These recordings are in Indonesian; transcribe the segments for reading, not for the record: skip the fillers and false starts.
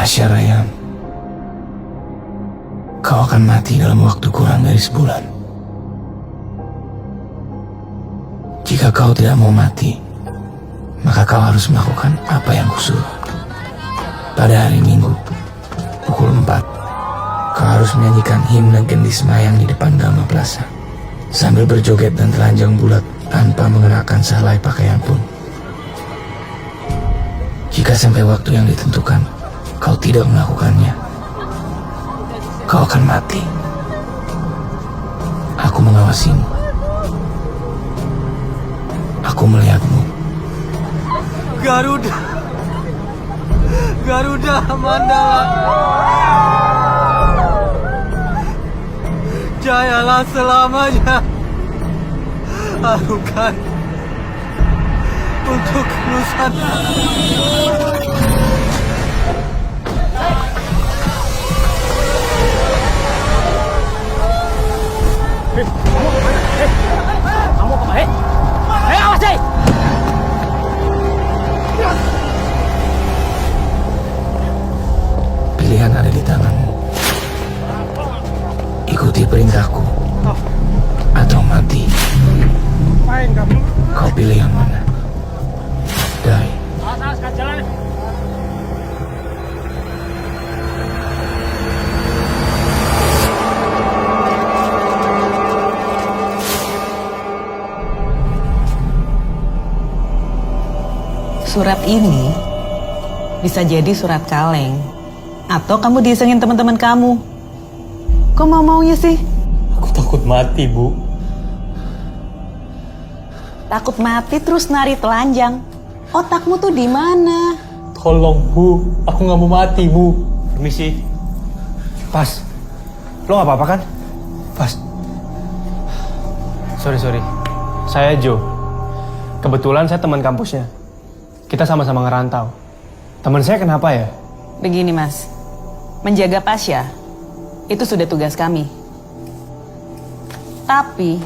Tasya Rayhan, kau akan mati dalam waktu kurang dari sebulan. Jika kau tidak mau mati, maka kau harus melakukan apa yang kusuruh. Pada hari Minggu, pukul 4, kau harus menyanyikan himne Gendis Mayang di depan Gama Plaza, sambil berjoget dan telanjang bulat tanpa mengenakan sehelai pakaian pun. Jika sampai waktu yang ditentukan, kau tidak melakukannya, kau akan mati. Aku mengawasimu. Aku melihatmu. Garuda, Garuda Mandala, jayalah selamanya. Harukan untuk Nusantara. Kamu kemana? Awas deh! Pilihan ada di tanganmu. Ikuti perintahku atau mati. Kau pilih yang mana? Dai. Awas, jalan. Surat ini bisa jadi surat kaleng, atau kamu diisengin teman-teman kamu. Kok maunya sih? Aku takut mati, Bu. Takut mati terus nari telanjang. Otakmu tuh di mana? Tolong, Bu. Aku nggak mau mati, Bu. Permisi. Pas, lo nggak apa-apa kan? Pas. Sorry. Saya Joe. Kebetulan saya teman kampusnya. Kita sama-sama ngerantau. Teman saya kenapa ya? Begini mas, menjaga Pasya itu sudah tugas kami. Tapi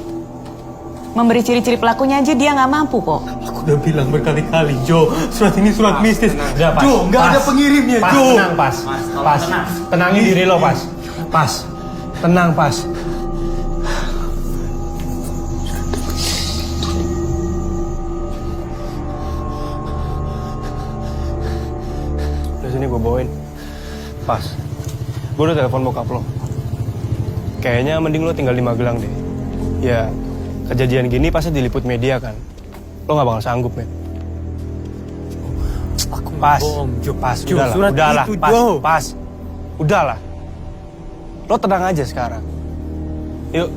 memberi ciri-ciri pelakunya aja dia nggak mampu kok. Aku udah bilang berkali-kali, Joe. Surat ini surat mistis. Joe, nggak ada pengirimnya, Pas, Joe. tenang, Pas. Pas. Tenangin diri lo, Pas. Pas. Tenang, Pas. Sini gue bawain. Pas. Gue udah telepon bokap lo. Kayaknya mending lo tinggal di Magelang deh. Ya, kejadian gini pasti diliput media kan. Lo gak bakal sanggup, men. Aku Pas. bohong, Joe. Pas, Joe, surat udahlah. itu, Pas, Joe. pas. Udahlah. Lo tenang aja sekarang. Yuk.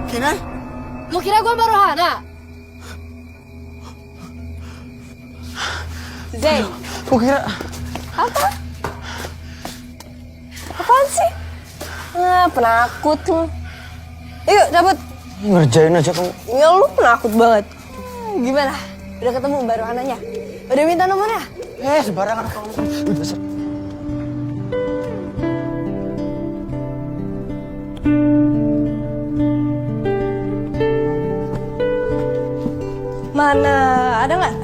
Kinan? Lu kira gue baru Hana? Zain, Gue kira... apa? Apaan sih? Penakut lu. Yuk, dapet. Ngerjain aja kamu. Ya lu penakut banget. Gimana? Udah ketemu baru Hananya? Udah minta nomornya? Sembarangan kamu. Mana? Ada nggak?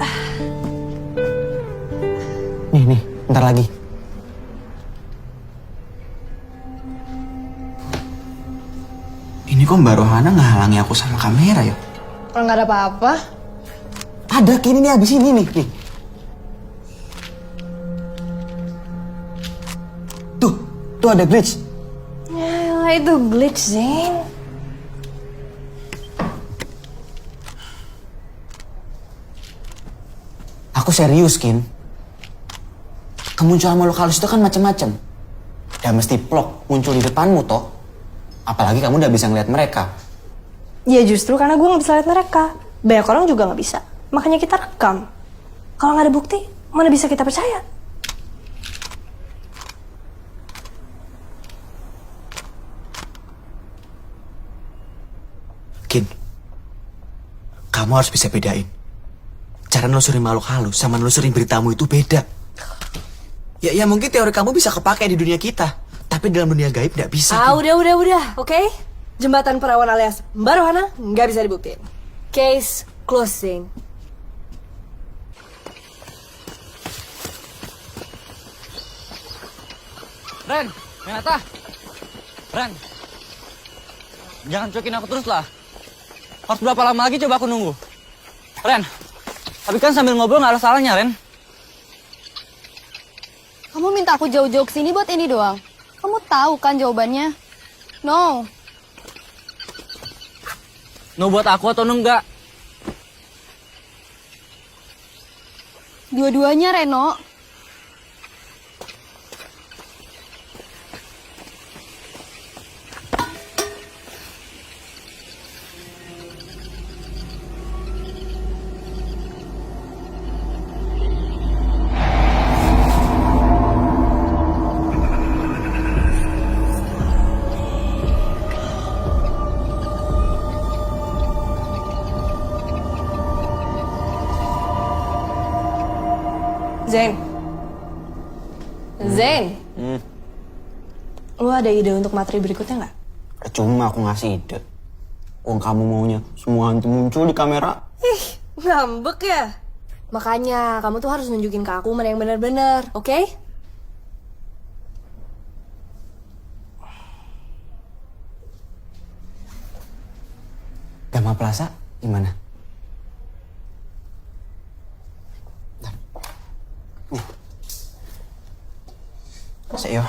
Nih, bentar lagi. kok Mbak Rohana ngehalangi aku sama kamera ya? Kalau nggak ada apa-apa. Ada, kini nih abis ini nih. Tuh ada glitch. Ya, itu glitch, Zain. Aku serius, Kin. Kemunculan makhluk halus itu kan macam-macam. Dan mesti plok muncul di depanmu, toh. Apalagi kamu udah bisa ngeliat mereka. Ya justru karena gue nggak bisa lihat mereka. Banyak orang juga nggak bisa. Makanya kita rekam. Kalau nggak ada bukti, mana bisa kita percaya? Kin, kamu harus bisa bedain. Cara nelusurin makhluk halus sama nelusurin beritamu itu beda. Ya mungkin teori kamu bisa kepake di dunia kita. Tapi dalam dunia gaib nggak bisa. Udah, oke? Jembatan perawan alias Mbak Rohana nggak bisa dibuktiin. Case closing. Ren, Renata. Ren. Jangan cuekin aku terus lah. Harus berapa lama lagi coba aku nunggu? Ren, tapi kan sambil ngobrol nggak ada salahnya, Ren. Kamu minta aku jauh-jauh ke sini buat ini doang. Kamu tahu kan jawabannya? No. No buat aku atau enggak? Dua-duanya, Reno. Zain. Lu ada ide untuk materi berikutnya nggak? Cuma aku ngasih ide. Kamu maunya semua hantu muncul di kamera. Ngambek ya? Makanya kamu tuh harus nunjukin ke aku mana yang benar-benar, oke? Gama Plaza gimana? Yo.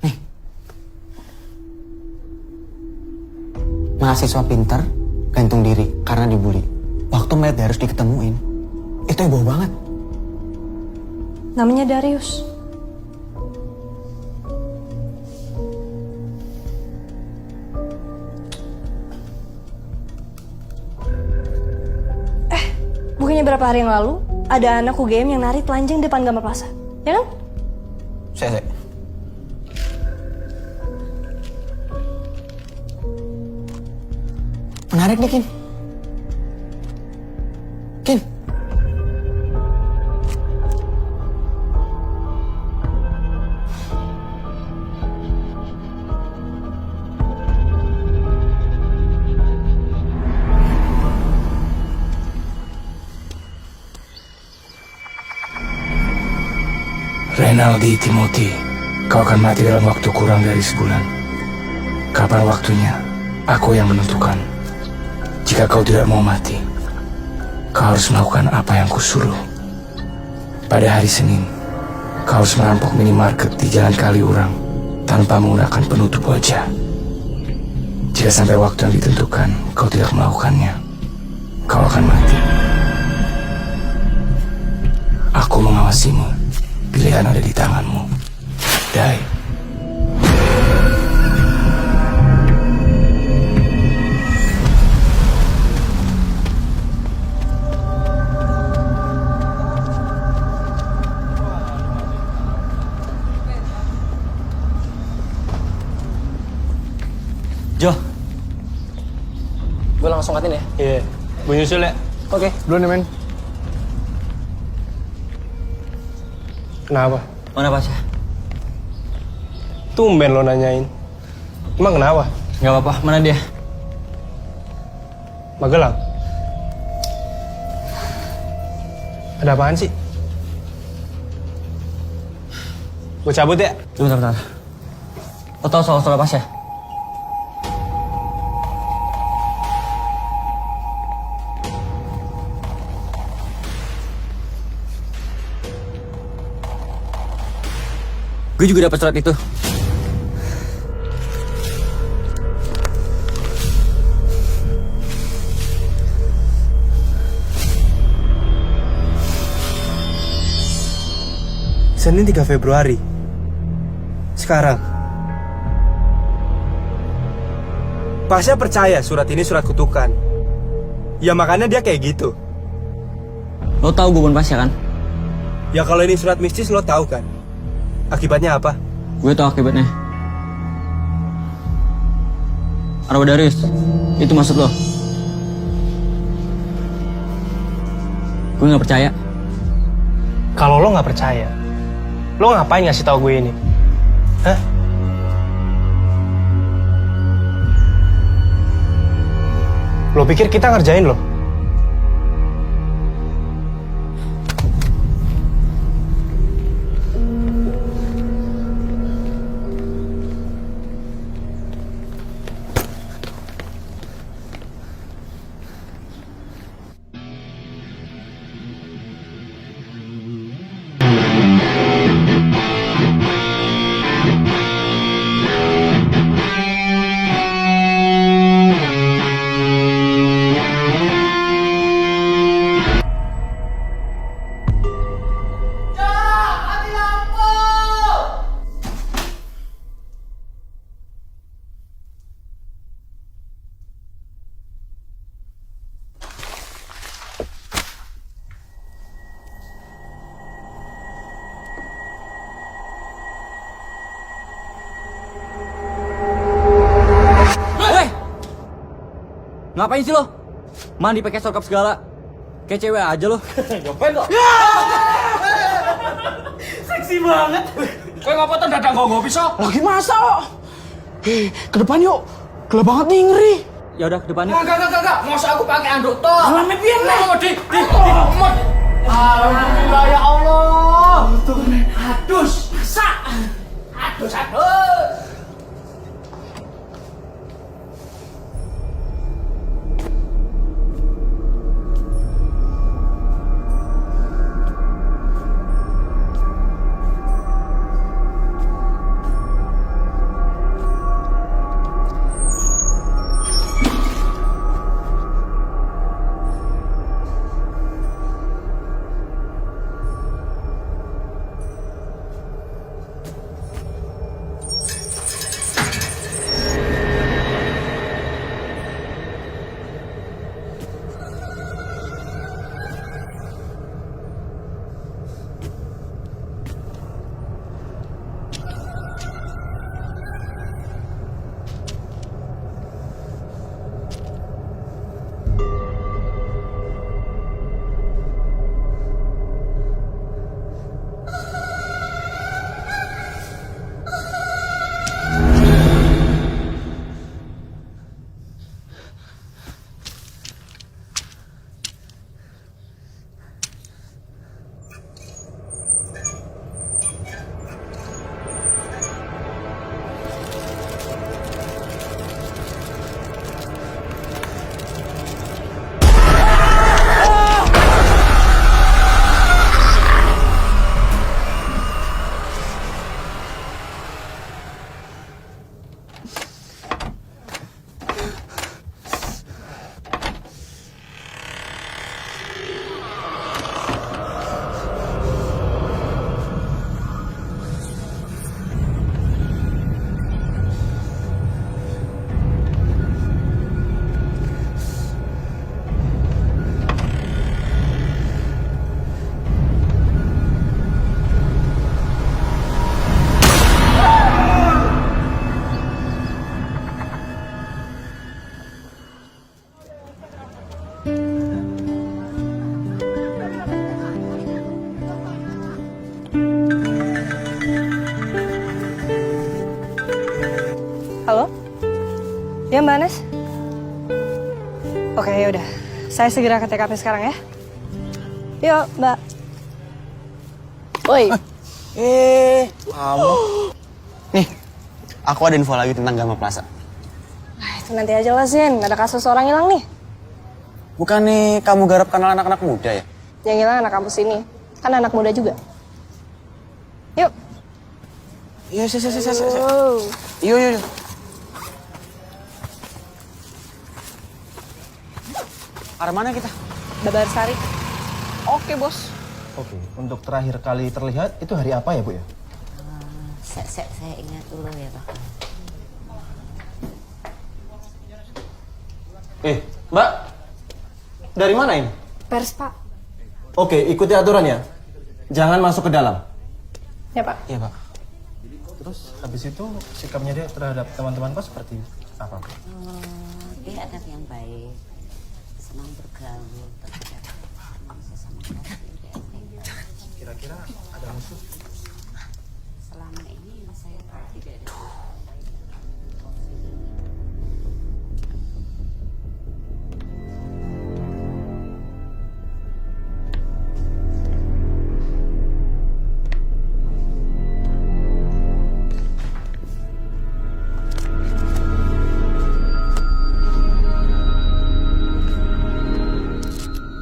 Nih. Mahasiswa pintar gantung diri karena dibully. Waktu mayat harus diketemuin. Itu heboh banget. Namanya Darius. Bukannya berapa hari yang lalu ada anak UGM yang nari telanjang depan Gama Plaza, ya kan? Saya. Menarik nih, Kin. Kin. Renaldi Timothy, kau akan mati dalam waktu kurang dari sebulan. Kapan waktunya? Aku yang menentukan. Jika kau tidak mau mati, kau harus melakukan apa yang kusuruh. Pada hari Senin, kau harus merampok minimarket di Jalan Kaliurang tanpa menggunakan penutup wajah. Jika sampai waktu yang ditentukan kau tidak melakukannya, kau akan mati. Aku mengawasimu. Pilihan ada di tanganmu. Dai. Jo. Gue langsung ngatin ya? Iya, gue nyusul ya. Oke. Belum nih, men. Kenapa? Mana Pasha? Tumben lo nanyain. Emang kenapa? Gak apa-apa, mana dia? Magelang? Ada apaan sih? Gue cabut ya? Bentar. Lo tau soal Pasha? Gue juga dapat surat itu. Senin 3 Februari. Sekarang. Pasha percaya surat ini surat kutukan. Ya makanya dia kayak gitu. Lo tahu gue bukan Pasha kan? Ya kalau ini surat mistis lo tahu kan? Akibatnya apa? Gue tahu akibatnya. Arwah Darius, itu maksud lo? Gue nggak percaya. Kalau lo nggak percaya, lo ngapain ngasih tahu gue ini? Hah? Lo pikir kita ngerjain lo? Ngapain sih lo? Mandi pakai sokap segala. Kayak cewek aja lo. Ngapain lo? Seksi banget. Kowe ngapa tuh dadang nggo pisau? Lagi masa kok? Ke depan yuk. Gelap banget nih, ngeri. Ya udah ke depannya. Enggak. Masa aku pakai anduk toh? Alamin pian lah. Mod. Alhamdulillah ya Allah. Tuh keren. Adus, masa? Adus. Halo? Ya Mbak Anes? Oke yaudah, saya segera ke TKP sekarang ya. Yuk Mbak. Woi. Kamu. Nih, aku ada info lagi tentang Gama Plaza. Nah, itu nanti aja lah Zin, ada kasus orang hilang nih. Bukannya kamu garap kenal anak-anak muda ya? Yang hilang anak kampus ini, kan anak muda juga. Yuk. Iya, Iya. Arah mana kita? Babar Sari. Oke, Bos. Oke, untuk terakhir kali terlihat itu hari apa ya, Bu ya? Saya ingat dulu ya, Pak. Mbak. Dari mana ini? Pers, Pak. Oke, ikuti aturan ya. Jangan masuk ke dalam. Ya, Pak. Iya, Pak. Terus habis itu sikapnya dia terhadap teman-teman kok seperti apa? Dia anak yang baik, senang bergaul, terhadap sesama kelas. Kira-kira ada musuh? Selama ini yang saya tahu tidak ada.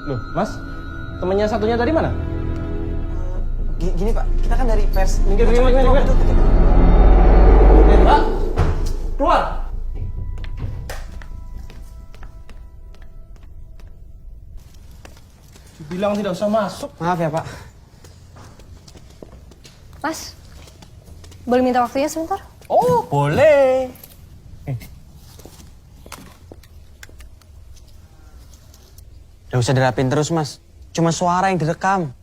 Loh, Mas, temennya satunya tadi mana? Gini, Pak. Kita kan dari pers. Minggir. Mbak, keluar. Bilang tidak usah masuk. Maaf ya, Pak. Mas, boleh minta waktunya sebentar? Oh, boleh. Gak usah dirapin terus, Mas. Cuma suara yang direkam.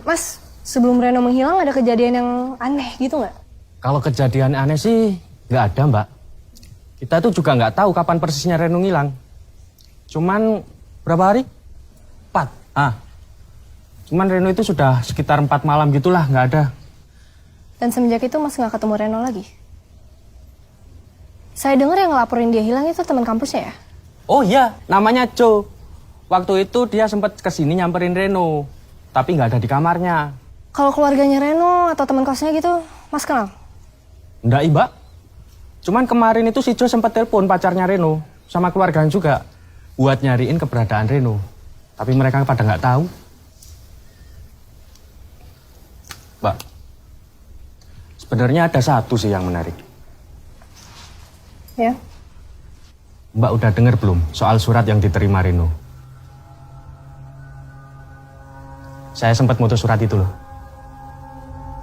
Mas, sebelum Reno menghilang ada kejadian yang aneh gitu nggak? Kalau kejadian aneh sih nggak ada, Mbak. Kita tuh juga nggak tahu kapan persisnya Reno ngilang. Cuman berapa hari? 4. Cuman Reno itu sudah sekitar 4 malam gitulah nggak ada. Dan semenjak itu Mas nggak ketemu Reno lagi? Saya dengar yang ngelaporin dia hilang itu teman kampusnya ya? Oh iya, namanya Joe. Waktu itu dia sempat kesini nyamperin Reno, tapi nggak ada di kamarnya. Kalau keluarganya Reno atau teman kosnya gitu, Mas kenal? Nggak, Mbak. Cuman kemarin itu si Joe sempat telepon pacarnya Reno, sama keluarganya juga, buat nyariin keberadaan Reno. Tapi mereka pada nggak tahu. Mbak, sebenarnya ada satu sih yang menarik. Ya. Mbak udah dengar belum soal surat yang diterima Reno? Saya sempat mutus surat itu loh.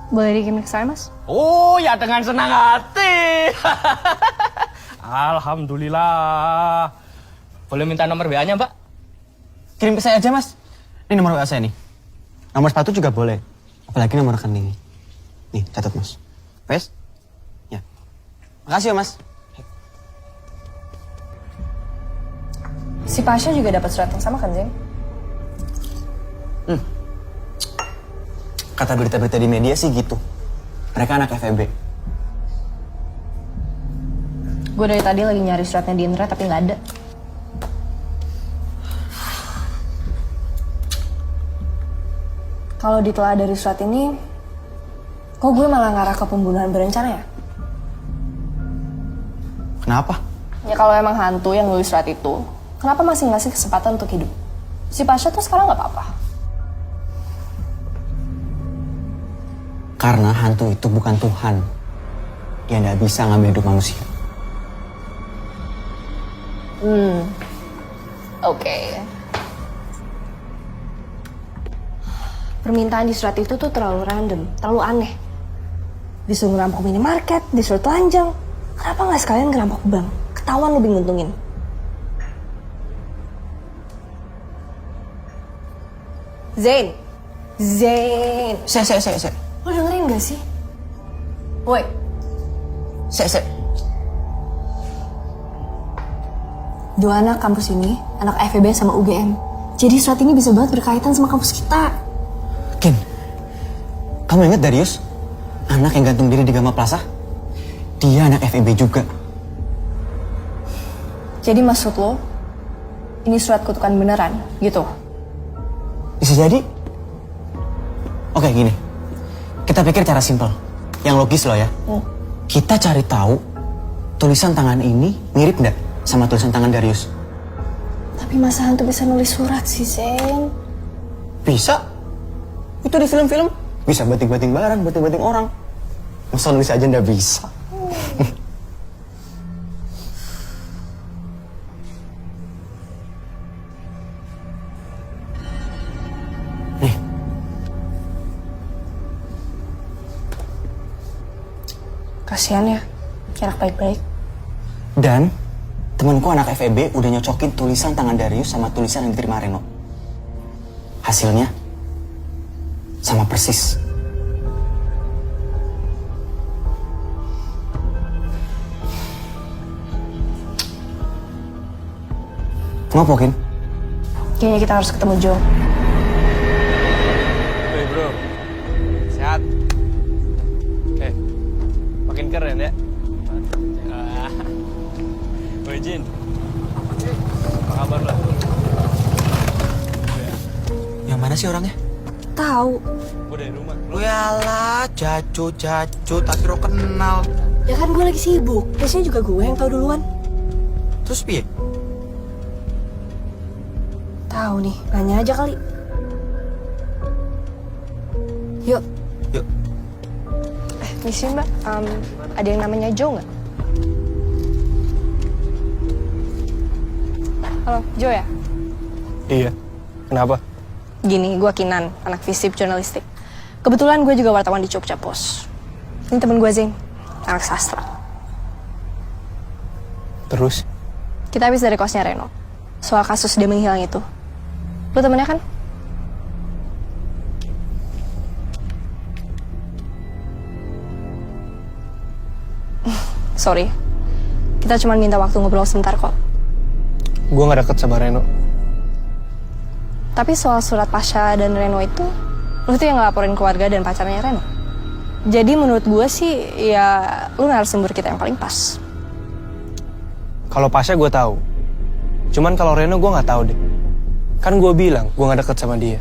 Boleh dikirim ke saya, Mas? Oh ya, dengan senang hati. Alhamdulillah. Boleh minta nomor WA-nya, Mbak? Kirim ke saya aja, Mas. Ini nomor WA saya nih. Nomor sepatu juga boleh. Apalagi nomor rekening. Nih, catat, Mas. Wes? Ya. Makasih ya, Mas. Si Pasha juga dapat surat yang sama kan, Zeng? Kata berita-berita di media sih gitu. Mereka anak FEB. Gue dari tadi lagi nyari suratnya di internet tapi nggak ada. Kalau ditelah dari surat ini, kok gue malah ngarah ke pembunuhan berencana ya? Kenapa? Ya kalau emang hantu yang nulis surat itu, kenapa masih ngasih kesempatan untuk hidup? Si Pasha tuh sekarang nggak apa-apa. Karena hantu itu bukan Tuhan. Dia nggak bisa ngambil hidup manusia. Oke. Permintaan di surat itu tuh terlalu random, terlalu aneh. Disuruh ngerampok minimarket, disuruh telanjang. Kenapa nggak sekalian ngerampok bank? Ketahuan lebih nguntungin. Zain. Saya. Lo dengerin gak sih? Woi. Saya. Dua anak kampus ini, anak FEB sama UGM. Jadi surat ini bisa banget berkaitan sama kampus kita. Ken, kamu ingat Darius? Anak yang gantung diri di Gama Plaza? Dia anak FEB juga. Jadi maksud lo, ini surat kutukan beneran, gitu? Bisa jadi. Oke, gini. Kita pikir cara simpel. Yang logis loh ya. Kita cari tahu tulisan tangan ini mirip nggak sama tulisan tangan Darius. Tapi masa hantu bisa nulis surat sih, Zen? Bisa. Itu di film-film Bisa banting-banting barang, banting-banting orang. Masa nulis aja nggak bisa? Nih. Kasihan ya, anak baik-baik. Dan temanku anak FEB udah nyocokin tulisan tangan Darius sama tulisan yang diterima Reno. Hasilnya sama persis. Ngopokin? Kayaknya kita harus ketemu Joe. Woi bro, sehat? Makin keren ya? Woi Jin, apa kabar lo? Yang mana sih orangnya? Tahu. Gue dari rumah. Yalah, Jaco, tak kira kenal. Ya kan gue lagi sibuk. Biasanya juga gue yang tahu duluan. Terus piye? Tahu nih, nanya aja kali. Yuk. Yuk. Misi mbak, ada yang namanya Joe nggak? Halo, Joe ya? Iya, kenapa? Gini, gue Kinan, anak FISIP jurnalistik. Kebetulan gue juga wartawan di Jogja Pos. Ini temen gue Zain, anak sastra. Terus? Kita habis dari kosnya Reno. Soal kasus dia menghilang itu. Lu temennya kan? Sorry. Kita cuma minta waktu ngobrol sebentar kok. Gue gak deket sama Reno. Tapi soal surat Pasha dan Reno itu, lu tuh yang ngelaporin keluarga dan pacarnya Reno. Jadi menurut gue sih, ya lu narasumber kita yang paling pas. Kalau Pasha gue tahu. Cuman kalau Reno gue nggak tahu deh. Kan gue bilang gue nggak deket sama dia.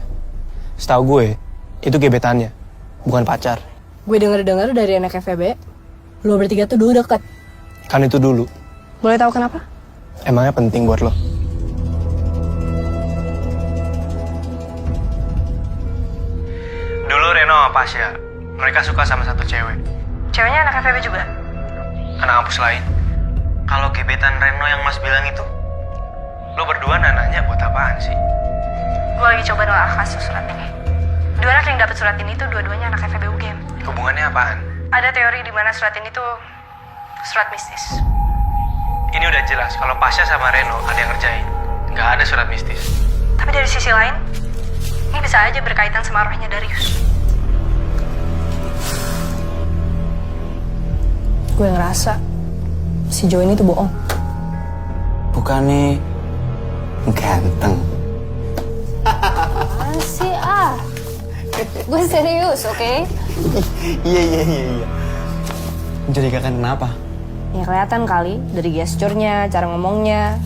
Setahu gue itu gebetannya, bukan pacar. Gue denger-dengar dari anak FEB, lu bertiga tuh dulu deket. Kan itu dulu. Boleh tahu kenapa? Emangnya penting buat lo? Dulu Reno sama Pasha, mereka suka sama satu cewek. Ceweknya anak FEB juga? Anak kampus lain. Kalau gebetan Reno yang Mas bilang itu, lo berdua nanya buat apaan sih? Gue lagi coba nolak kasus surat ini. Dua anak yang dapat surat ini tuh dua-duanya anak FEB UGM. Hubungannya apaan? Ada teori di mana surat ini tuh surat mistis. Ini udah jelas kalau Pasha sama Reno ada yang ngerjain. Nggak ada surat mistis. Tapi dari sisi lain, ini bisa aja berkaitan sama rohnya Darius. Gue ngerasa si Joe ini tuh bohong. Bukannya ganteng. Apaan sih ah? Gue serius, oke? Iya. Mencurigakan kenapa? Ya kelihatan kali dari gesturnya, cara ngomongnya.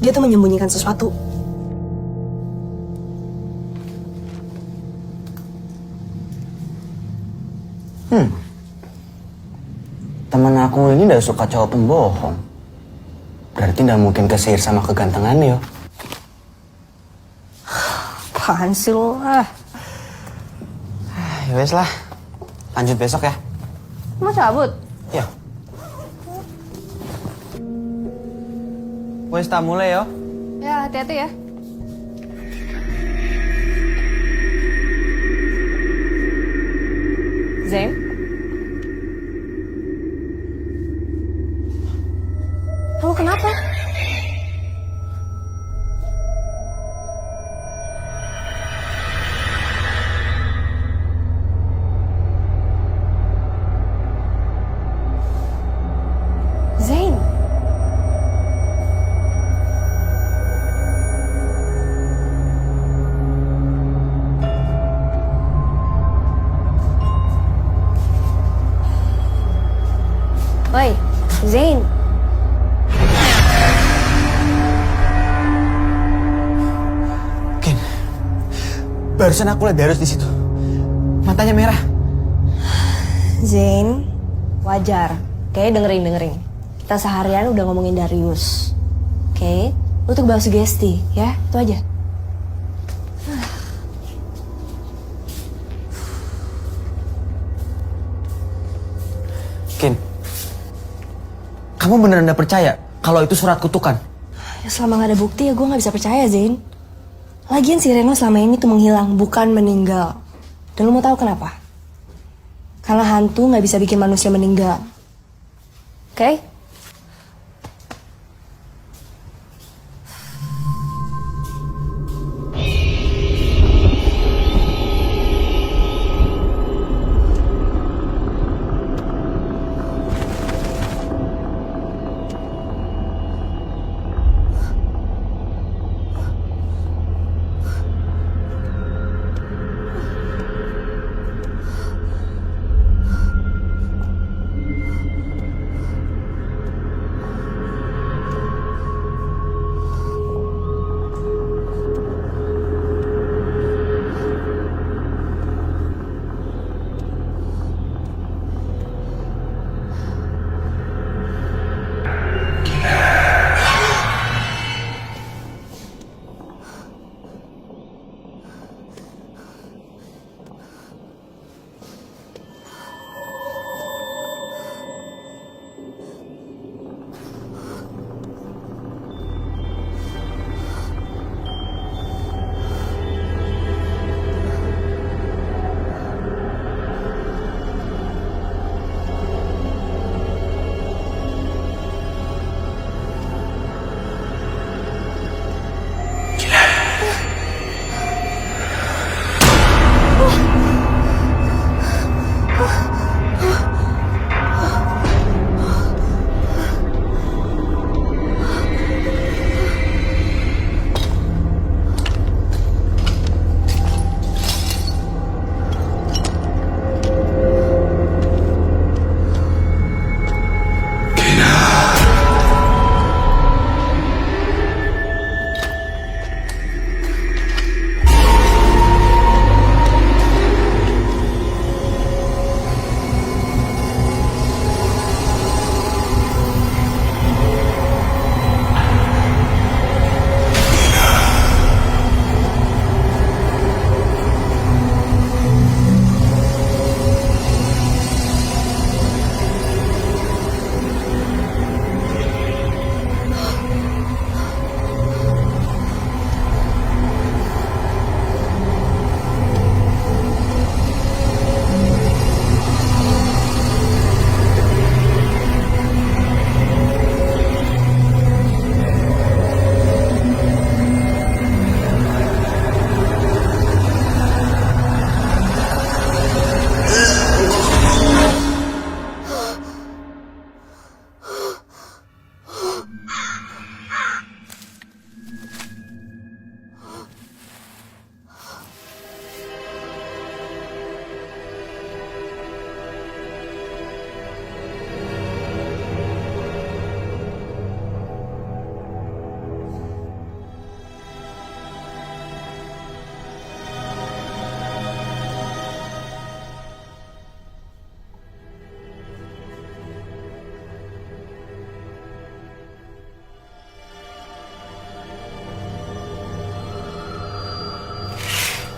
Dia tuh menyembunyikan sesuatu. Temen aku ini udah suka cowok pembohong. Berarti nggak mungkin kesihir sama kegantengannya yo. Apaan sih lo ah? Ya wes lah, lanjut besok ya. Mau cabut? Ya. Wes tak mulai yo. Ya, hati-hati ya. Zain? Kamu kenapa? Zain? Woi, Zain. Ken, barusan aku lihat Darius di situ. Matanya merah. Zain, wajar. Oke, dengerin. Kita seharian udah ngomongin Darius. Oke, lu tuh bawa sugesti, ya? Itu aja. Kamu beneran gak percaya kalau itu surat kutukan? Ya selama gak ada bukti ya gue gak bisa percaya, Zain. Lagian si Reno selama ini tuh menghilang, bukan meninggal. Dan lu mau tahu kenapa? Karena hantu gak bisa bikin manusia meninggal. Oke?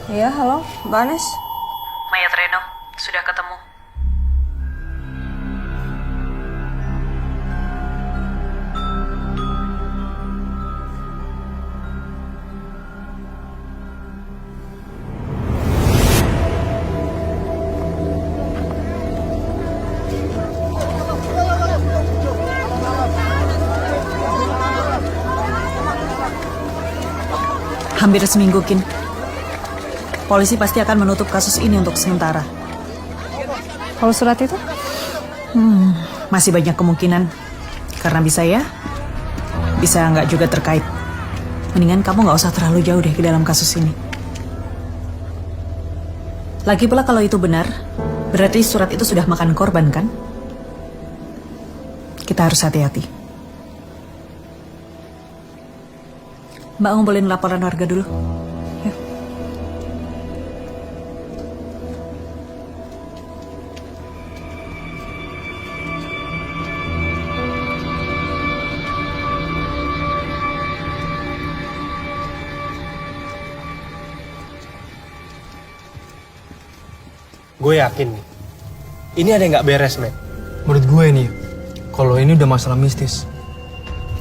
Iya, halo, Mbak Anes. Mayat Reno sudah ketemu. Hampir seminggu, Kin. Polisi pasti akan menutup kasus ini untuk sementara. Kalau surat itu? Masih banyak kemungkinan. Karena bisa ya, bisa nggak juga terkait. Mendingan kamu nggak usah terlalu jauh deh ke dalam kasus ini. Lagi pula kalau itu benar, berarti surat itu sudah makan korban kan? Kita harus hati-hati. Mbak ngumpulin laporan warga dulu. Yuk. Gue yakin nih, ini ada yang nggak beres, men. Menurut gue nih, Kalau ini udah masalah mistis,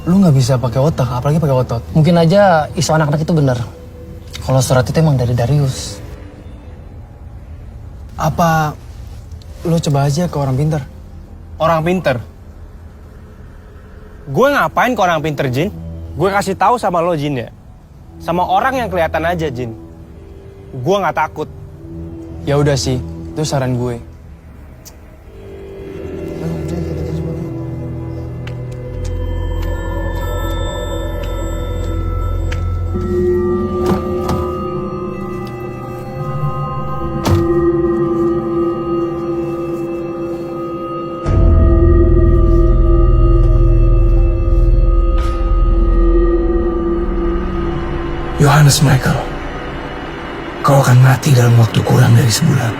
lu nggak bisa pakai otak, apalagi pakai otot. Mungkin aja isu anak-anak itu benar. Kalau surat itu emang dari Darius. Apa lu coba aja ke orang pintar? Orang pinter? Gue ngapain ke orang pinter, Jin? Gue kasih tahu sama lo, Jin, ya. Sama orang yang kelihatan aja, Jin. Gue nggak takut. Ya udah sih, itu saran gue. Yohanes Michael, kau akan mati dalam waktu kurang dari sebulan.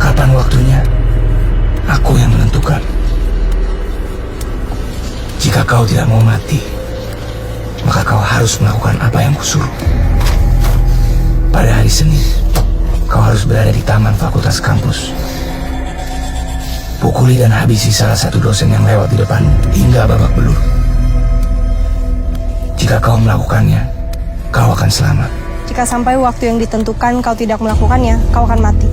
Kapan waktunya? Aku yang menentukan. Jika kau tidak mau mati, maka kau harus melakukan apa yang kusuruh. Pada hari Senin, kau harus berada di taman fakultas kampus. Pukuli dan habisi salah satu dosen yang lewat di depanmu hingga babak belur. Jika kau melakukannya, kau akan selamat. Jika sampai waktu yang ditentukan kau tidak melakukannya, kau akan mati.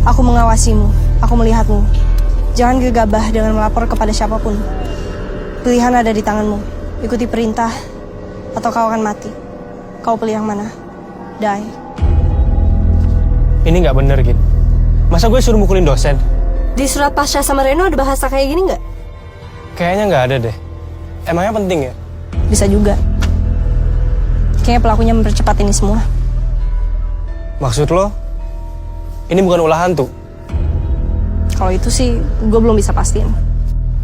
Aku mengawasimu, aku melihatmu. Jangan gegabah dengan melapor kepada siapapun. Pilihan ada di tanganmu. Ikuti perintah, atau kau akan mati. Kau pilih yang mana? Die. Ini nggak bener, Gin. Masa gue suruh mukulin dosen? Di surat Pasha sama Reno ada bahasa kayak gini nggak? Kayaknya nggak ada deh. Emangnya penting ya? Bisa juga. Kayaknya pelakunya mempercepat ini semua. Maksud lo, ini bukan ulah hantu? Kalau itu sih, gue belum bisa pastiin.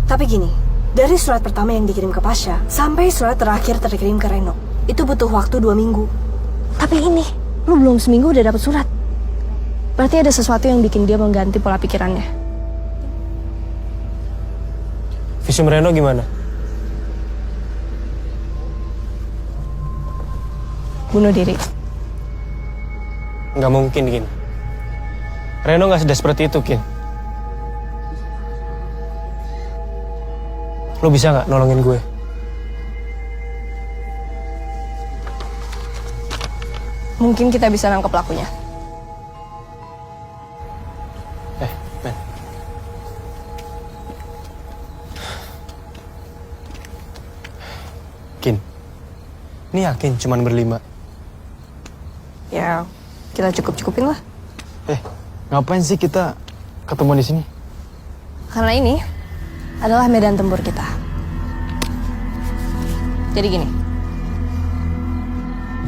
Tapi gini, dari surat pertama yang dikirim ke Pasha, sampai surat terakhir terkirim ke Reno, itu butuh waktu 2 minggu. Tapi ini, lu belum seminggu udah dapet surat. Berarti ada sesuatu yang bikin dia mengganti pola pikirannya. Visum Reno gimana? Bunuh diri. Nggak mungkin, Kin. Reno nggak sedesperate itu, Kin. Lo bisa nggak nolongin gue? Mungkin kita bisa nangkep pelakunya. Men. Kin, ini yakin cuman berlima? Ya, kita cukup-cukupin lah. Ngapain sih kita ketemu di sini? Karena ini adalah medan tempur kita. Jadi gini,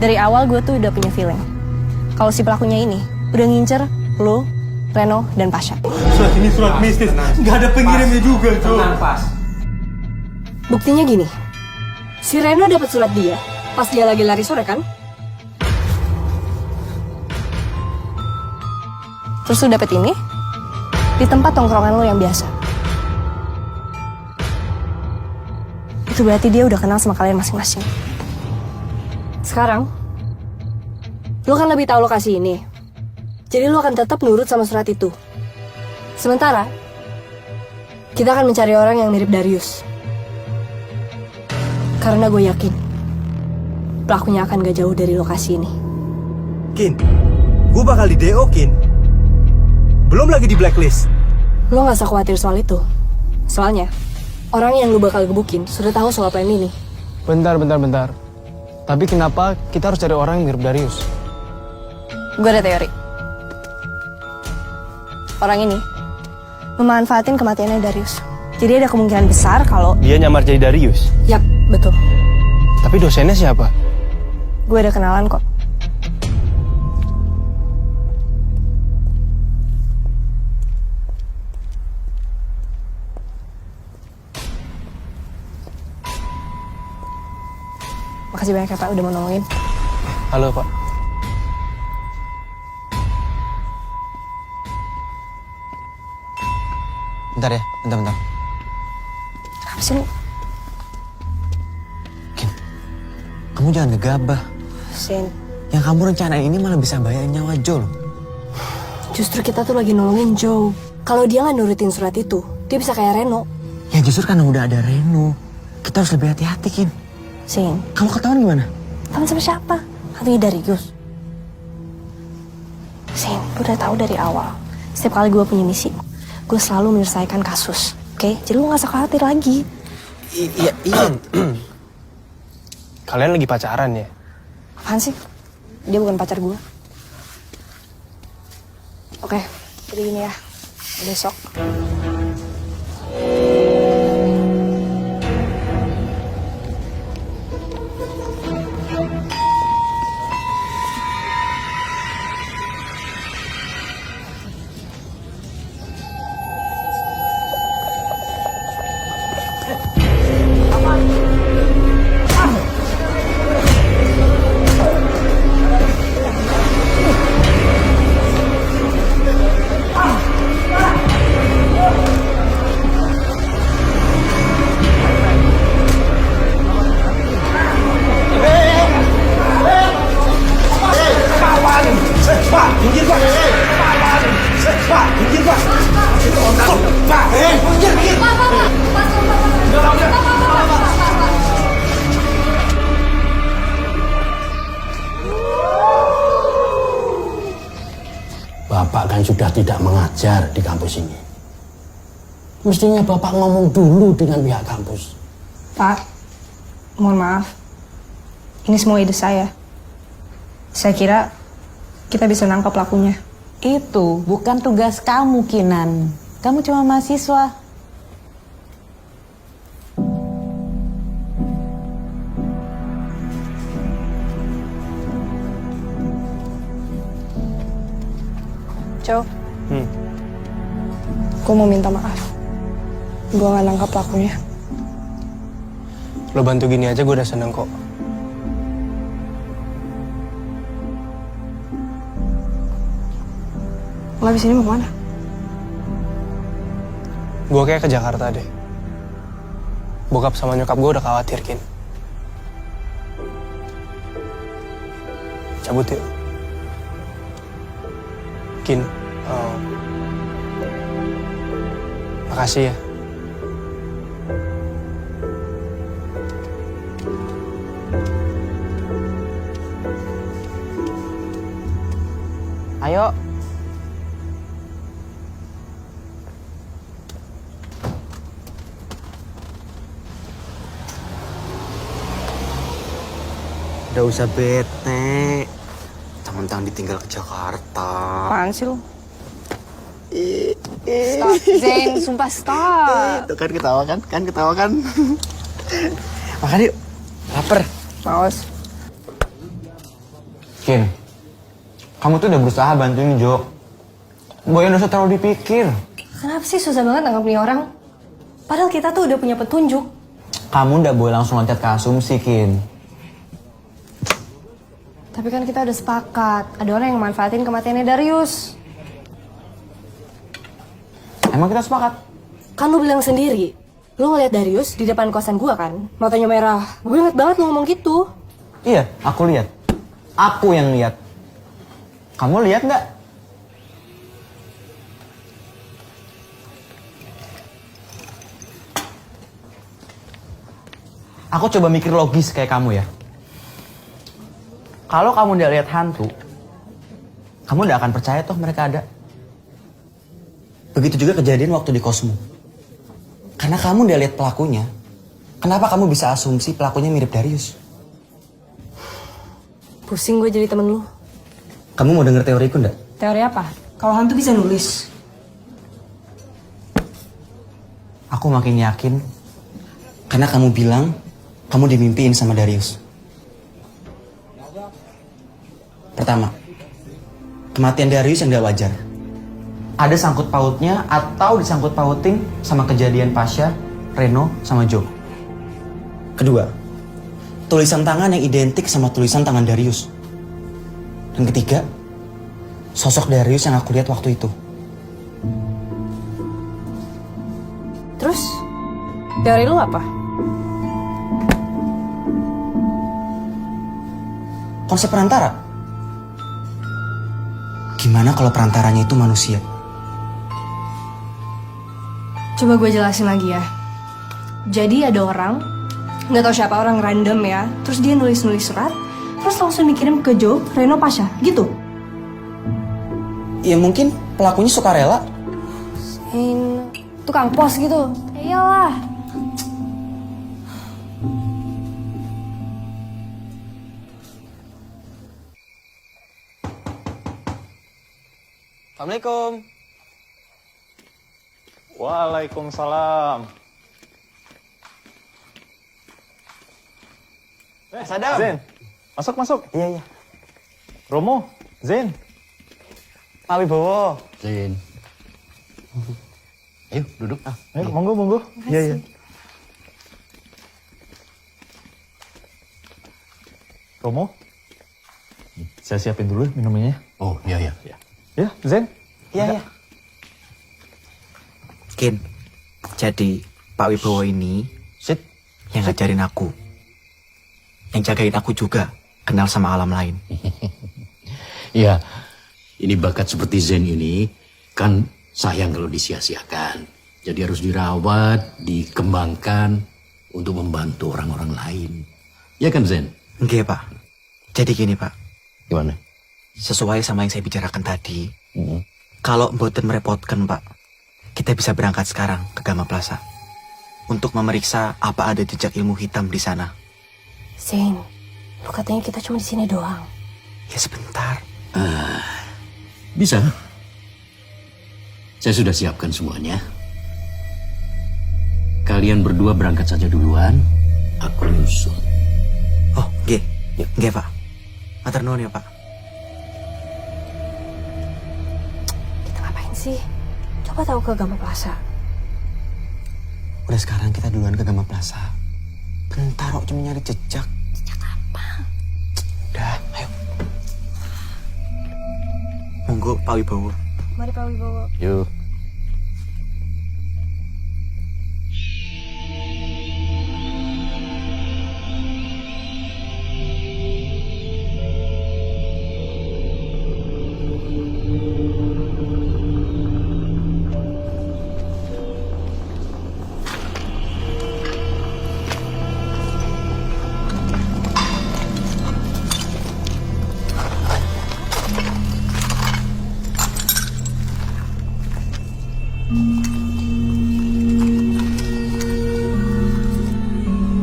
dari awal gue tuh udah punya feeling kalau si pelakunya ini udah ngincer lo, Reno, dan Pasha. Surat ini surat mistis, nggak ada pengirimnya juga, Cok. Buktinya gini, si Reno dapat surat dia pas dia lagi lari sore kan? Terus lu dapet ini di tempat tongkrongan lo yang biasa. Itu berarti dia udah kenal sama kalian masing-masing. Sekarang, lo kan lebih tahu lokasi ini. Jadi lo akan tetap nurut sama surat itu. Sementara, kita akan mencari orang yang mirip Darius. Karena gue yakin, pelakunya akan gak jauh dari lokasi ini. Kin, gue bakal di DO, Kin. Belum lagi di blacklist. Lo gak usah khawatir soal itu. Soalnya, orang yang lo bakal gebukin sudah tahu soal plan ini. Bentar. Tapi kenapa kita harus cari orang yang mirip Darius? Gue ada teori. Orang ini memanfaatin kematiannya Darius. Jadi ada kemungkinan besar kalau... Dia nyamar jadi Darius? Yap, betul. Tapi dosennya siapa? Gue ada kenalan kok. Makasih banyak ya Pak udah mau nolongin. Halo, Pak. Bentar ya, bentar. Kenapa sih lu? Kin, kamu jangan gegabah. Sin, Yang kamu rencanain ini malah bisa bayarin nyawa Jo loh. justru kita tuh lagi nolongin Joe. Kalau dia nggak nurutin surat itu, dia bisa kayak Reno. Ya justru karena udah ada Reno, kita harus lebih hati-hati, Kin. Sin, Kalau ketahuan gimana? teman sama siapa? Hantunya Darius. Sin, gue udah tahu dari awal. Setiap kali gue punya misi, gue selalu menyelesaikan kasus. Oke? Jadi lu gak usah khawatir lagi. Iya. Kalian lagi pacaran ya? Apaan sih? Dia bukan pacar gue. Oke, jadi gini ya. Besok. Bapak kan sudah tidak mengajar di kampus ini. Mestinya Bapak ngomong dulu dengan pihak kampus. Pak, mohon maaf. Ini semua ide saya. Saya kira kita bisa nangkap pelakunya. Itu bukan tugas kamu, Kinan. Kamu cuma mahasiswa. Cow, gue mau minta maaf. Gue gak nangkap pelakunya. Lo bantu gini aja gue udah seneng kok. Lo abis ini mau kemana? Gue kayak ke Jakarta deh. Bokap sama nyokap gue udah khawatir, Kin. Cabut yuk. Kin, makasih ya. Ayo. Udah usah bete. Mentang ditinggal ke Jakarta. Apaan sih lo? Stop, Zain. Sumpah stop. Tuh kan ketawa kan? Ketawa kan? Makan yuk. Laper. Maus. Kin, kamu tuh udah berusaha bantuin Jo. Boy udah usah terlalu dipikir. Kenapa sih susah banget nangkap nih orang? Padahal kita tuh udah punya petunjuk. Kamu udah boleh langsung loncat ke asumsi, Kin. Tapi kan kita udah sepakat. Ada orang yang manfaatin kematiannya Darius. Emang kita sepakat? Kan lu bilang sendiri. Lu ngeliat Darius di depan kosan gua kan? Matanya merah. Gue inget banget lu ngomong gitu. Iya, aku lihat. Aku yang lihat. Kamu lihat nggak? Aku coba mikir logis kayak kamu ya. Kalau kamu udah lihat hantu, kamu udah akan percaya toh mereka ada. Begitu juga kejadian waktu di Cosmo. Karena kamu udah lihat pelakunya, kenapa kamu bisa asumsi pelakunya mirip Darius? Pusing gue jadi temen lu. Kamu mau denger teoriku nggak? Teori apa? Kalau hantu bisa nulis. Aku makin yakin karena kamu bilang kamu dimimpiin sama Darius. Pertama, kematian Darius yang gak wajar. Ada sangkut pautnya atau disangkut pautin sama kejadian Pasha, Reno, sama Joe. Kedua, tulisan tangan yang identik sama tulisan tangan Darius. Dan ketiga, sosok Darius yang aku lihat waktu itu. Terus, teori lu apa? Konsep perantara. Gimana kalau perantaranya itu manusia? Coba gue jelasin lagi ya. Jadi ada orang, nggak tahu siapa, orang random ya. Terus dia nulis-nulis surat, terus langsung dikirim ke Joe, Reno, Pasha, gitu. Ya mungkin pelakunya sukarela. Tukang pos gitu. Ya iyalah. Assalamualaikum. Waalaikumsalam. Sadam. Zen, masuk. Iya. Romo, Zen. Pak Wibowo. Zain. Ayo duduk. Ayo, monggo. Iya. Romo, saya siapin dulu minumannya. Oh, iya. Ya, Zen. Iya. Kin, jadi Pak Wibowo ini Sit. yang ngajarin aku. Yang jagain aku juga, kenal sama alam lain. Iya, ini bakat seperti Zen ini kan sayang kalau disia-siakan. Jadi harus dirawat, dikembangkan untuk membantu orang-orang lain. Ya kan Zen? Enggak, Pak. Jadi gini, Pak. Gimana? Sesuai sama yang saya bicarakan tadi, kalau mboten merepotkan, Pak, kita bisa berangkat sekarang ke Gama Plaza untuk memeriksa apa ada jejak ilmu hitam di sana. Zain, lu katanya kita cuma di sini doang. Ya sebentar. Bisa. Saya sudah siapkan semuanya. Kalian berdua berangkat saja duluan. Aku nyusul. Oh, nggih, Pak. Matur nuwun ya, Pak. Kita ngapain sih? Coba tahu ke Gama Plaza. Udah sekarang kita duluan ke Gama Plaza. Bentar kok cuma nyari jejak. Jejak apa? Udah, ayo. Monggo Pak Wibowo. Mari Pak Wibowo. Yuk.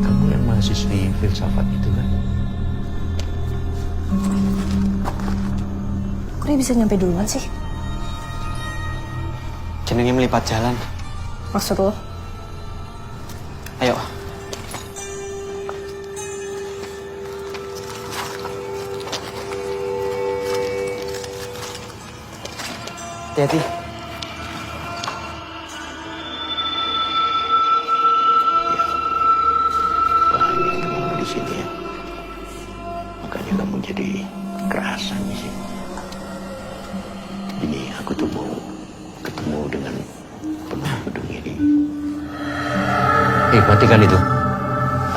Kamu yang mahasiswi filsafat itu kan? Kok dia bisa nyampe duluan sih? Jenenge melipat jalan. Maksud lo? Ayo. Hati-hati. Bahaya kamu di sini ya. Makanya kamu jadi kerasan di sini. Ini aku tuh mau ketemu dengan penuh gedung ini. Matikan itu.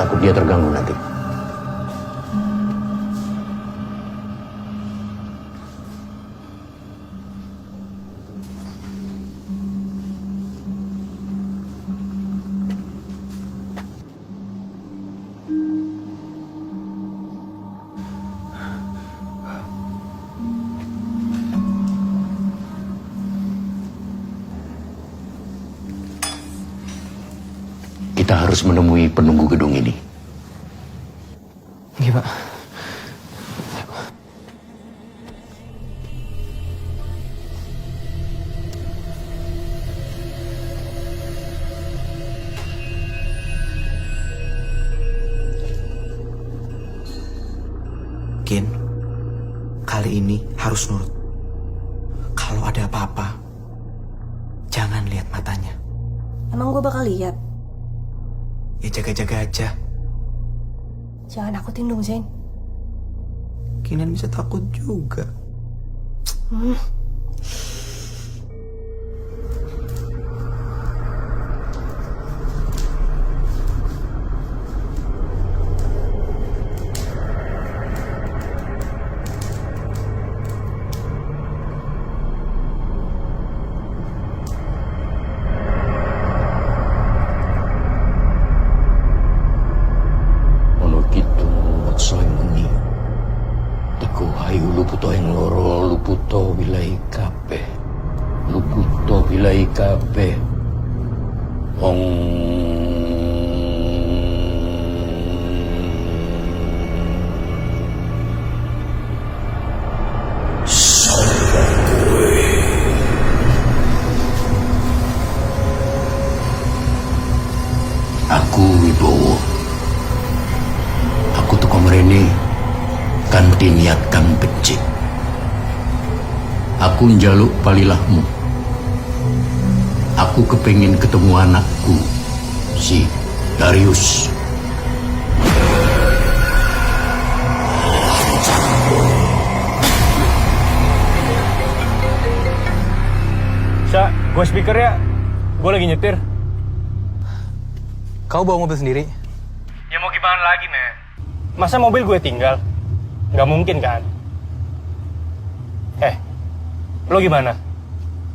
Takut dia terganggu nanti. Kita harus menemui penunggu gedung ini. Iya, Pak. Kin, kali ini harus nurut. Kalau ada apa-apa, jangan lihat matanya. Emang gue bakal lihat? Ya jaga-jaga aja. Jangan nakutin dong, Zain. Kinan bisa takut juga. Luputo yang loro, luputo wilai kabeh. Luputo wilai kabeh. Ong Aku Wibowo. Aku teko mrene kanthi niat kang becik. Aku njaluk palilahmu. Aku kepengin ketemu anakku, si Darius. Sa, gue speaker ya. Gue lagi nyetir. Kau bawa mobil sendiri? Ya mau gimana lagi, men? Masa mobil gue tinggal? Nggak mungkin, kan? Lo gimana?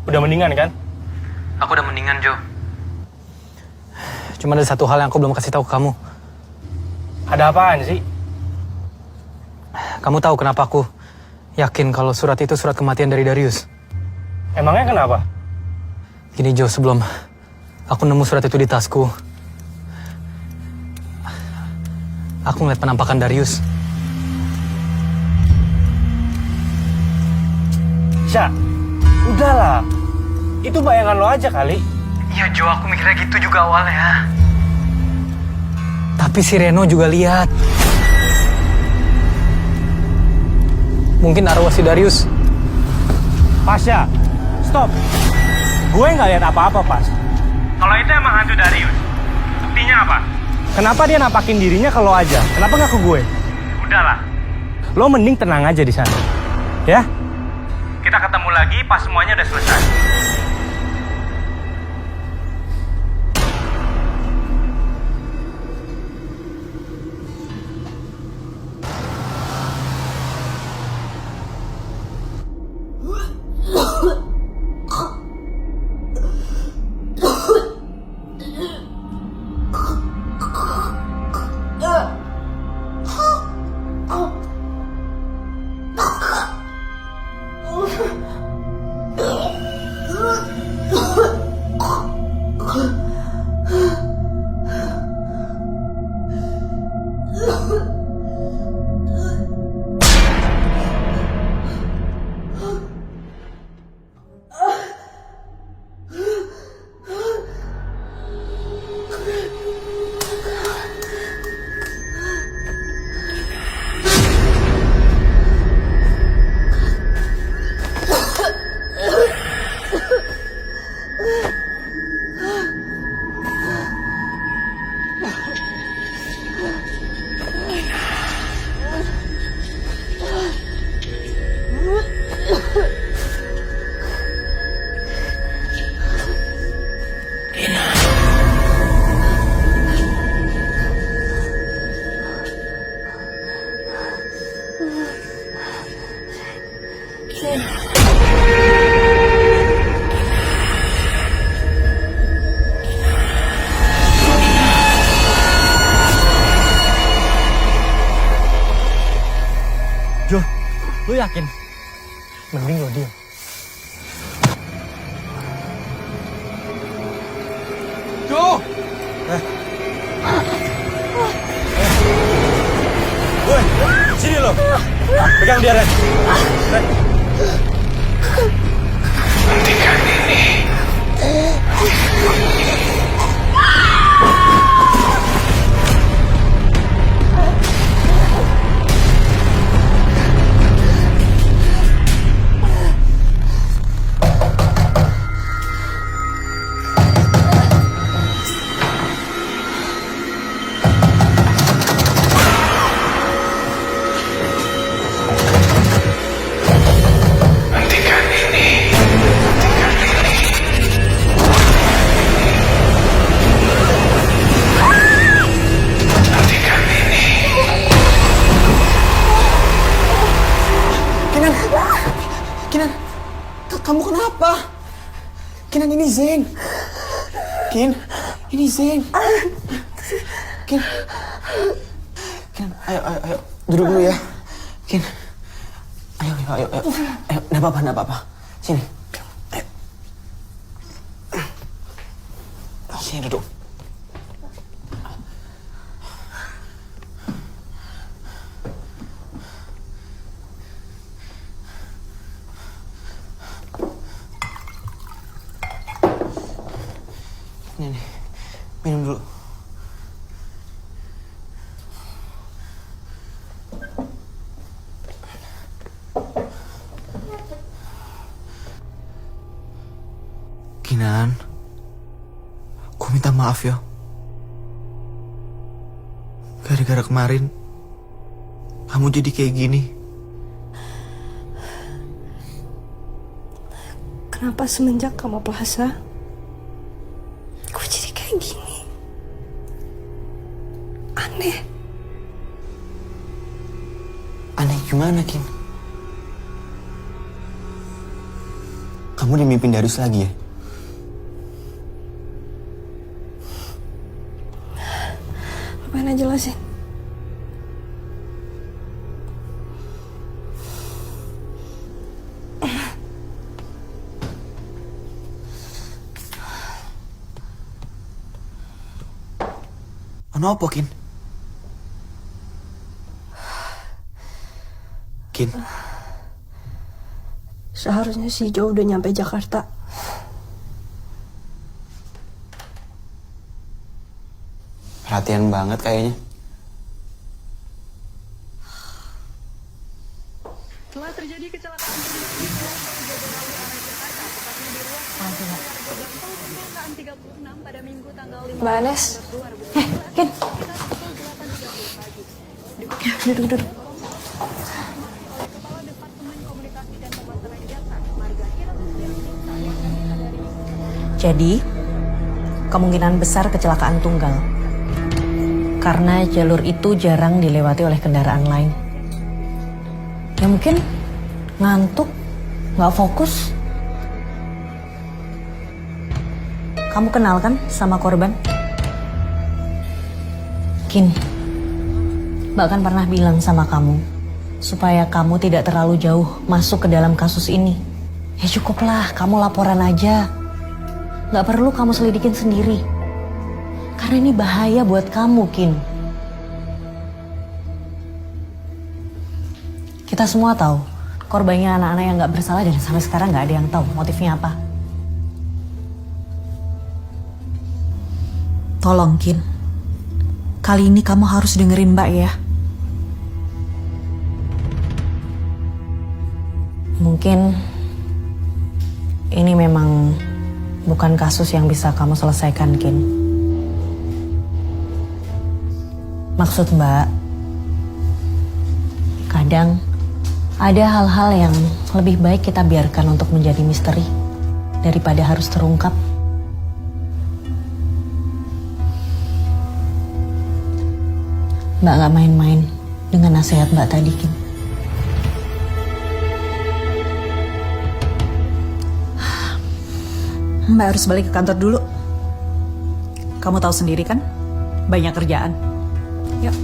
Udah mendingan, kan? Aku udah mendingan, Jo. Cuma ada satu hal yang aku belum kasih tahu ke kamu. Ada apaan sih? Kamu tahu kenapa aku yakin kalau surat itu surat kematian dari Darius? Emangnya kenapa? Gini, Jo, sebelum aku nemu surat itu di tasku, aku ngeliat penampakan Darius. Sya, udahlah. Itu bayangan lo aja kali. Iya, Jo, aku mikirnya gitu juga awalnya. Tapi si Reno juga lihat. Mungkin arwah si Darius. Pasya, stop. Gue nggak lihat apa-apa, Pas. Kalau itu emang hantu Darius, buktinya apa? Kenapa dia nampakin dirinya ke lo aja? Kenapa nggak ke gue? Udahlah. Lo mending tenang aja di sana. Ya? Kita ketemu lagi pas semuanya udah selesai. Jo, lu yakin? Mending lo diam. Jo! Woi, sini lo. Pegang dia, Ren. Ren. Hentikan ini. Kamu kenapa? Kinan, ini Zain. Kin, ini Zain. Kin, ayo. Duduk dulu ya. Kin, Ayo. Nggak apa-apa. Sini. Ayo. Sini duduk. Nih, minum dulu. Kinan, gue minta maaf ya. Gara-gara kemarin, kamu jadi kayak gini. Kenapa semenjak kamu puasa, gue jadi kayak gini? Aneh. Aneh gimana, Kin? Kamu dimimpin Darius lagi ya? Mana jelasin? Kenapa, Kin? Kin? Seharusnya si Jo udah nyampe Jakarta. Perhatian banget kayaknya. Telah terjadi kecelakaan pada Minggu tanggal 5 Mbak Anes. Kin. Duduk. Jadi, kemungkinan besar kecelakaan tunggal. Karena jalur itu jarang dilewati oleh kendaraan lain. Ya mungkin ngantuk, nggak fokus. Kamu kenal kan sama korban? Kin, Mbak kan pernah bilang sama kamu supaya kamu tidak terlalu jauh masuk ke dalam kasus ini. Ya cukuplah, kamu laporan aja. Nggak perlu kamu selidikin sendiri. Karena ini bahaya buat kamu, Kin. Kita semua tahu korbannya anak-anak yang nggak bersalah dan sampai sekarang nggak ada yang tahu motifnya apa. Tolong, Kin. Kali ini kamu harus dengerin Mbak ya. Mungkin ini memang bukan kasus yang bisa kamu selesaikan, Kin. Maksud Mbak, kadang ada hal-hal yang lebih baik kita biarkan untuk menjadi misteri daripada harus terungkap. Mbak gak main-main dengan nasihat Mbak tadi, Kin. Mbak harus balik ke kantor dulu. Kamu tahu sendiri kan, banyak kerjaan. Yuk.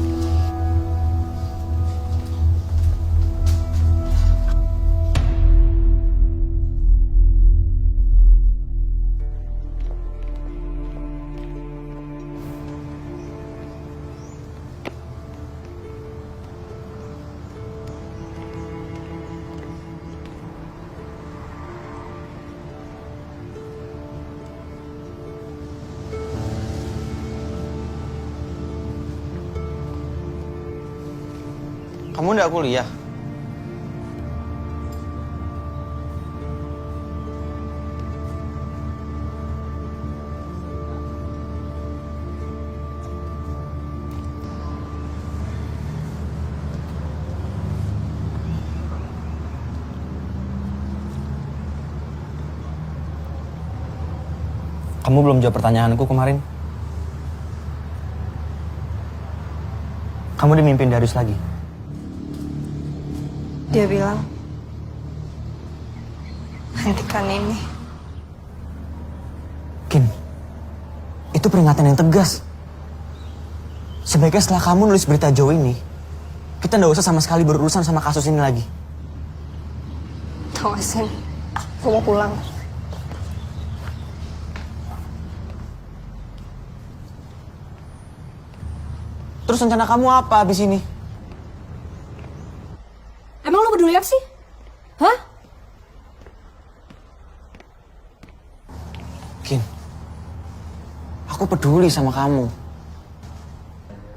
Kamu nggak kuliah? Kamu belum jawab pertanyaanku kemarin. Kamu dimimpin Darius lagi? Dia bilang, hentikan ini. Kin, itu peringatan yang tegas. Sebaiknya setelah kamu nulis berita Jo ini, kita nggak usah sama sekali berurusan sama kasus ini lagi. Tau gak Sen, gue mau pulang. Terus rencana kamu apa abis ini? Emang lo peduli apa sih? Hah? Kin, aku peduli sama kamu.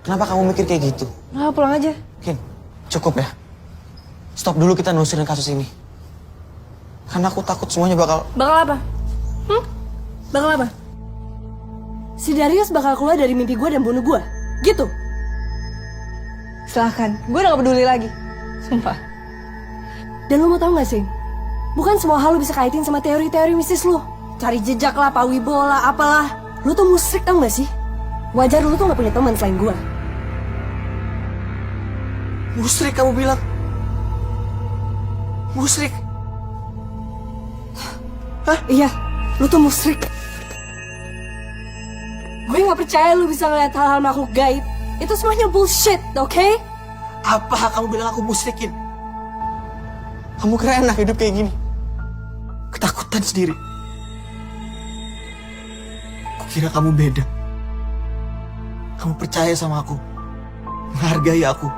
Kenapa kamu mikir kayak gitu? Nah, pulang aja. Kin, cukup ya. Stop dulu kita nelusurin kasus ini. Karena aku takut semuanya bakal... Bakal apa? Bakal apa? Si Darius bakal keluar dari mimpi gue dan bunuh gue. Gitu? Silahkan, gue udah gak peduli lagi. Sumpah. Dan lo mau tau gak sih? Bukan semua hal lo bisa kaitin sama teori-teori mistis lo. Cari jejak lah, Pak Wibowo lah, apalah. Lo tuh musrik tau gak sih? Wajar lo tuh gak punya teman selain gue. Musrik kamu bilang? Musrik? Hah? Iya, lu tuh musrik. Gue gak percaya lu bisa ngeliat hal-hal makhluk gaib. Itu semuanya bullshit, oke? Apa kamu bilang aku musrikin? Kamu kira enak hidup kayak gini? Ketakutan sendiri. Aku kira kamu beda. Kamu percaya sama aku. Menghargai aku.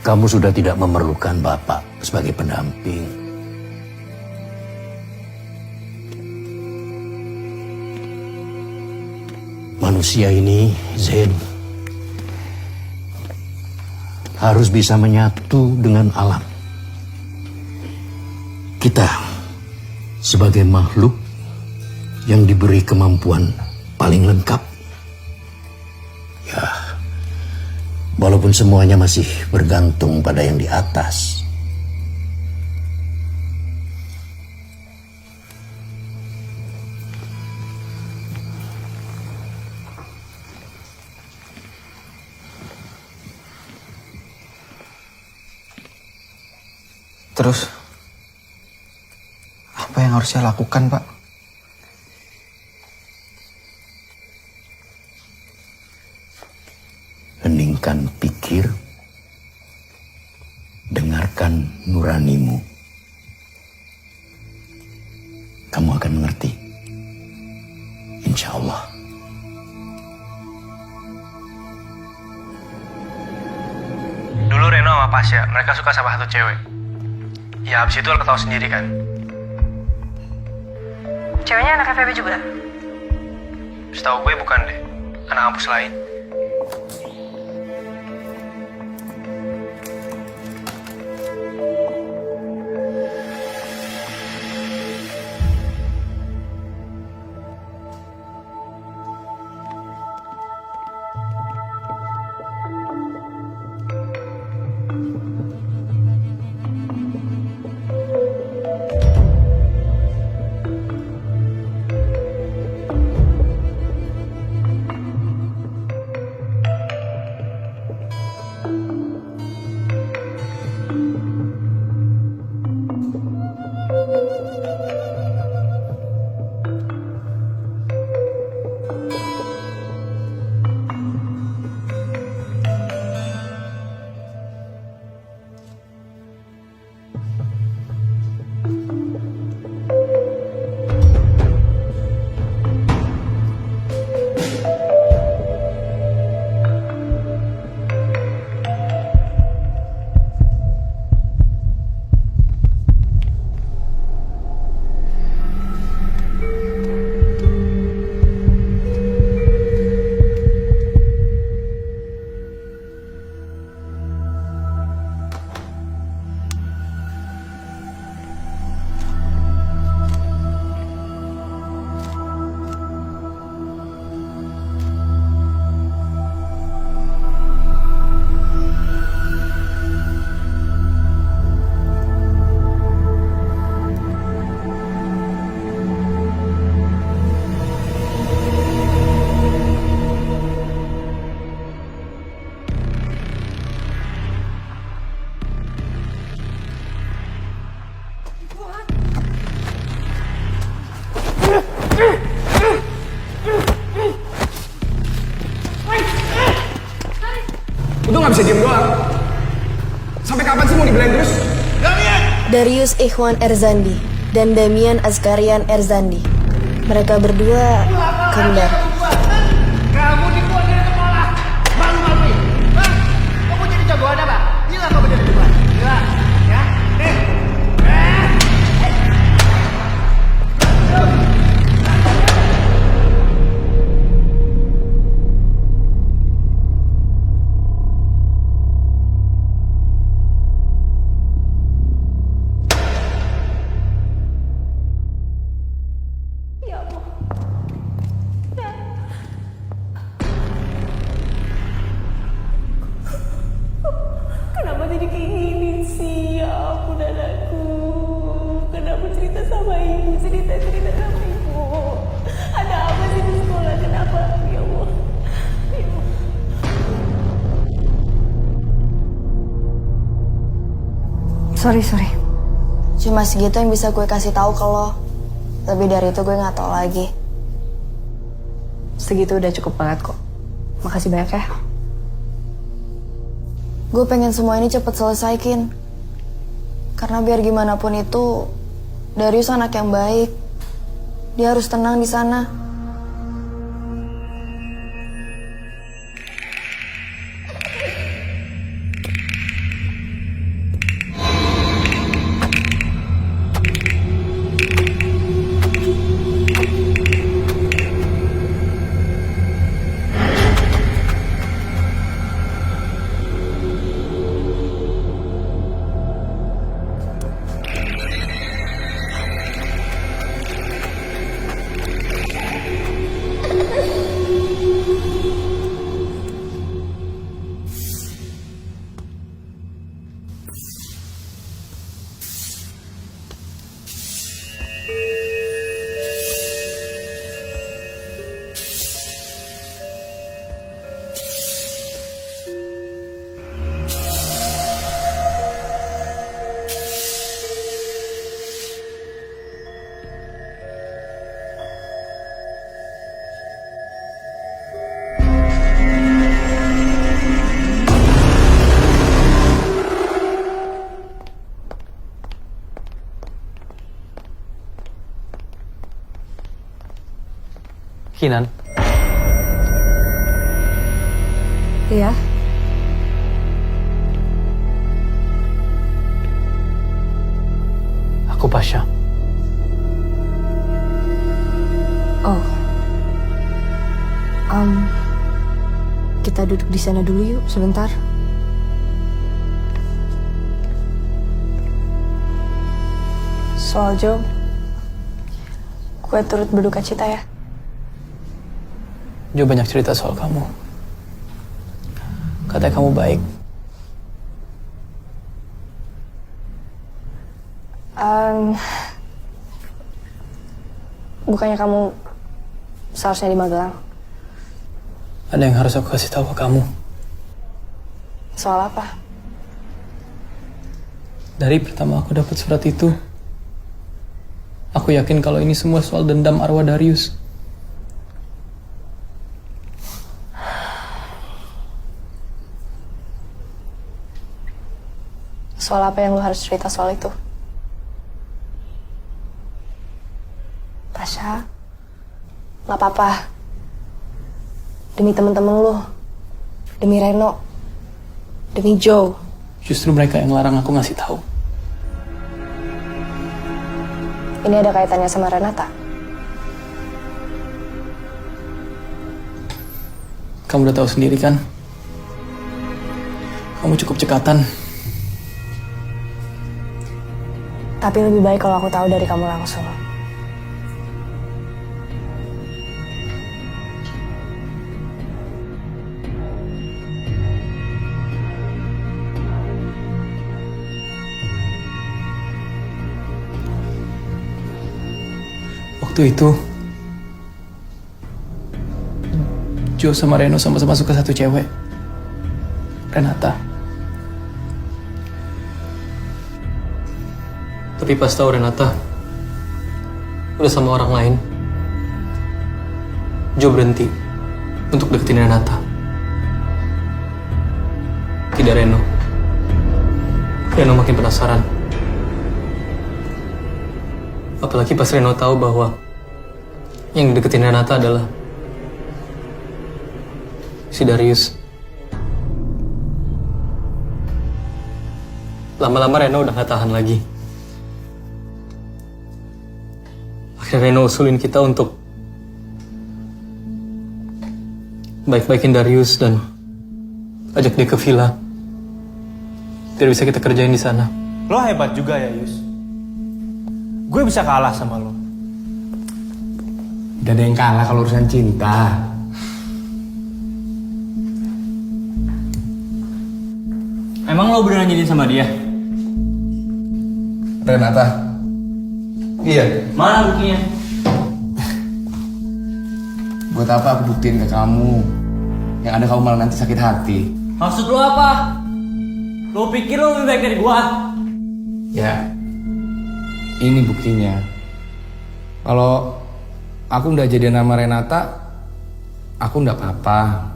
Kamu sudah tidak memerlukan Bapak sebagai pendamping. Manusia ini, Zain, harus bisa menyatu dengan alam. Kita sebagai makhluk yang diberi kemampuan paling lengkap. Ya, walaupun semuanya masih bergantung pada yang di atas. Terus, apa yang harus saya lakukan, Pak? Heningkan pikir, dengarkan nuranimu. Kamu akan mengerti. Insya Allah. Dulu Reno sama Pasya, mereka suka sama satu cewek. Ya abis itu lo ketawa sendiri kan. Ceweknya anak FEB juga? Setahu gue bukan deh, anak kampus lain. Lu tuh gak bisa diem doang. Sampai kapan sih mau dibelain terus? Darius Ikhwan Erzandi dan Damian Azkarian Erzandi. Mereka berdua kembar. Kamu dibuat dari sekolah. Malu-maluin. Hah? Kamu jadi jagoan apa? Gila kamu jadi jagoan. Gila. Ya? Kenapa jadi kayak gini sih? Ya ampun anakku. Kenapa cerita sama ibu? Cerita sama ibu. Ada apa sih di sekolah? Kenapa? Ya Allah. Ya Allah. Sorry. Cuma segitu yang bisa gue kasih tahu ke lo. Lebih dari itu gue nggak tahu lagi. Segitu udah cukup banget kok. Makasih banyak ya. Gue pengen semua ini cepet selesaikin. Karena biar gimana pun itu, Darius anak yang baik. Dia harus tenang di sana. Kinan, Iya. aku Pasha. Oh. Kita duduk di sana dulu yuk sebentar. Soal Joe, gue turut berduka cita ya. Jo banyak cerita soal kamu. Katanya kamu baik. Bukannya kamu seharusnya di Magelang? Ada yang harus aku kasih tahu ke kamu. Soal apa? Dari pertama aku dapat surat itu, aku yakin kalau ini semua soal dendam arwah Darius. Soal apa yang lu harus cerita soal itu? Pasha, gak apa-apa. Demi temen-temen lu, demi Reno, demi Joe. Justru mereka yang larang aku ngasih tahu. Ini ada kaitannya sama Renata. Kamu udah tahu sendiri kan? Kamu cukup cekatan. Tapi lebih baik kalau aku tahu dari kamu langsung. Waktu itu, Joe sama Reno sama-sama suka satu cewek, Renata. Tapi pas tahu Renata udah sama orang lain, Joe berhenti untuk deketin Renata. Tidak Reno. Reno makin penasaran. Apalagi pas Reno tahu bahwa yang dideketin Renata adalah si Darius. Lama-lama Reno udah gak tahan lagi. Akhirnya Reno usulin kita untuk baik-baikin Darius dan ajak dia ke villa. Biar bisa kita kerjain di sana. Lo hebat juga ya, Yus. Gue bisa kalah sama lo. Gak ada yang kalah kalau urusan cinta. Emang lo beneran jadiin sama dia? Renata. Iya. Mana buktinya? Buat apa aku buktiin ke kamu? Yang ada kamu malah nanti sakit hati. Maksud lo apa? Lo pikir lo lebih baik dari gua? Ya, ini buktinya. Kalau aku nggak jadi nama Renata, aku nggak apa-apa.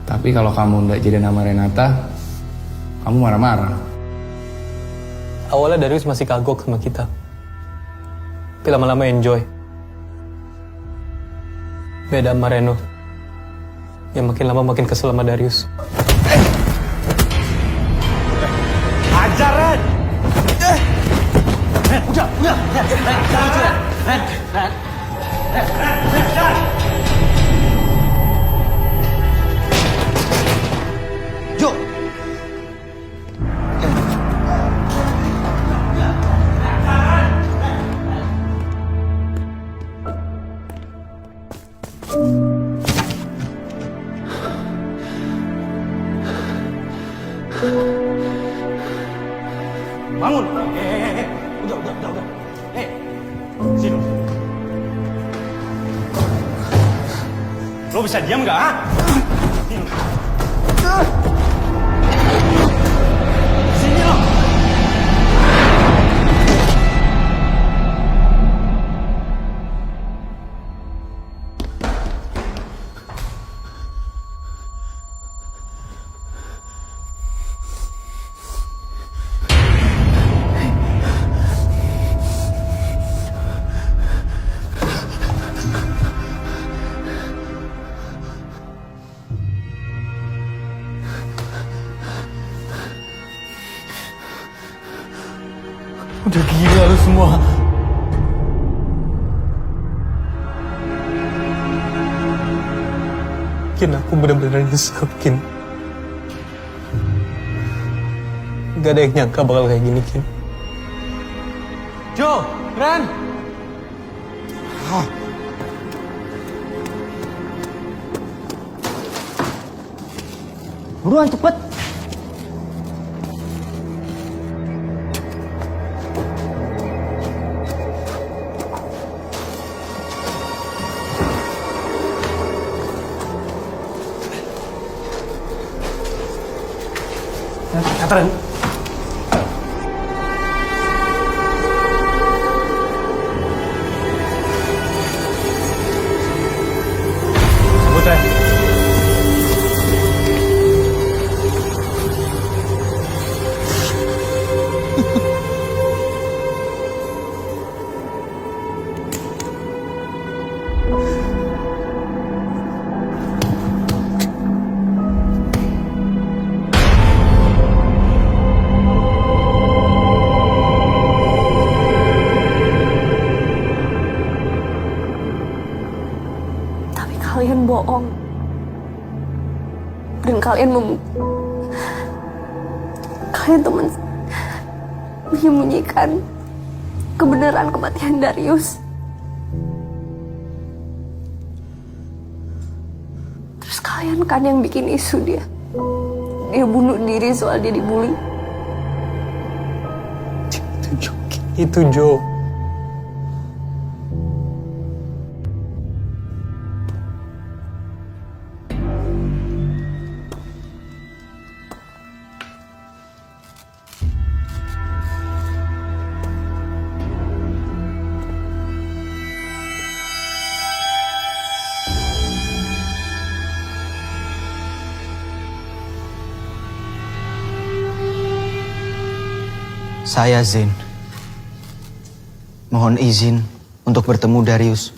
Tapi kalau kamu nggak jadi nama Renata, kamu marah-marah. Awalnya Darius masih kagok sama kita. Tapi lama-lama enjoy. Beda sama Reno. Yang makin lama makin kesel sama Darius. Ajaran! Udah. Jo. Bangun! Udah. Sini. Lo bisa diam nggak? Ah? Sini lo. Udah gila lu semua. Kin, aku bener-bener nyesel, Kin. Gak ada yang nyangka bakal kayak gini, Kin. Jo, Ren. Buruan cepet. Catherine. Sebut ya. Kalian bohong. Dan kalian kalian tuh menyembunyikan kebenaran kematian Darius. Terus kalian kan yang bikin isu dia bunuh diri soal dia dibully. Itu Jo. Saya Zain. Mohon izin untuk bertemu Darius.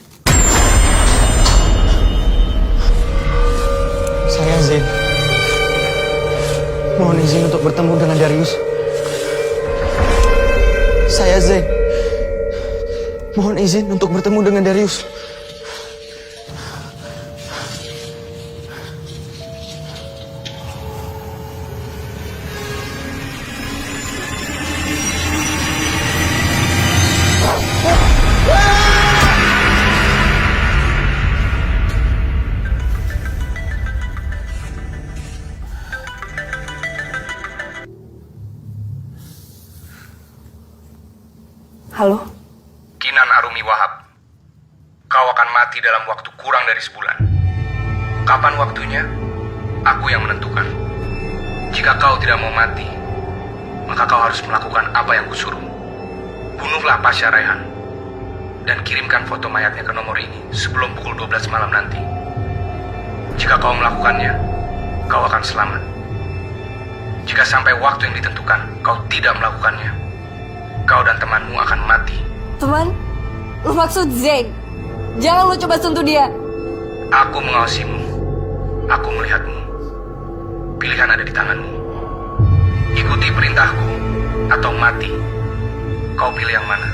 Saya Zain. Mohon izin untuk bertemu dengan Darius. Saya Zain. Mohon izin untuk bertemu dengan Darius. Halo? Kinan Arumi Wahab, kau akan mati dalam waktu kurang dari sebulan. Kapan waktunya? Aku yang menentukan. Jika kau tidak mau mati, maka kau harus melakukan apa yang kusuruh. Bunuhlah Pasha Raihan dan kirimkan foto mayatnya ke nomor ini sebelum pukul 12 malam nanti. Jika kau melakukannya, kau akan selamat. Jika sampai waktu yang ditentukan kau tidak melakukannya, kau dan temanmu akan mati. Teman? Lu maksud Zain? Jangan lu coba sentuh dia. Aku mengawasimu. Aku melihatmu. Pilihan ada di tanganmu. Ikuti perintahku atau mati. Kau pilih yang mana?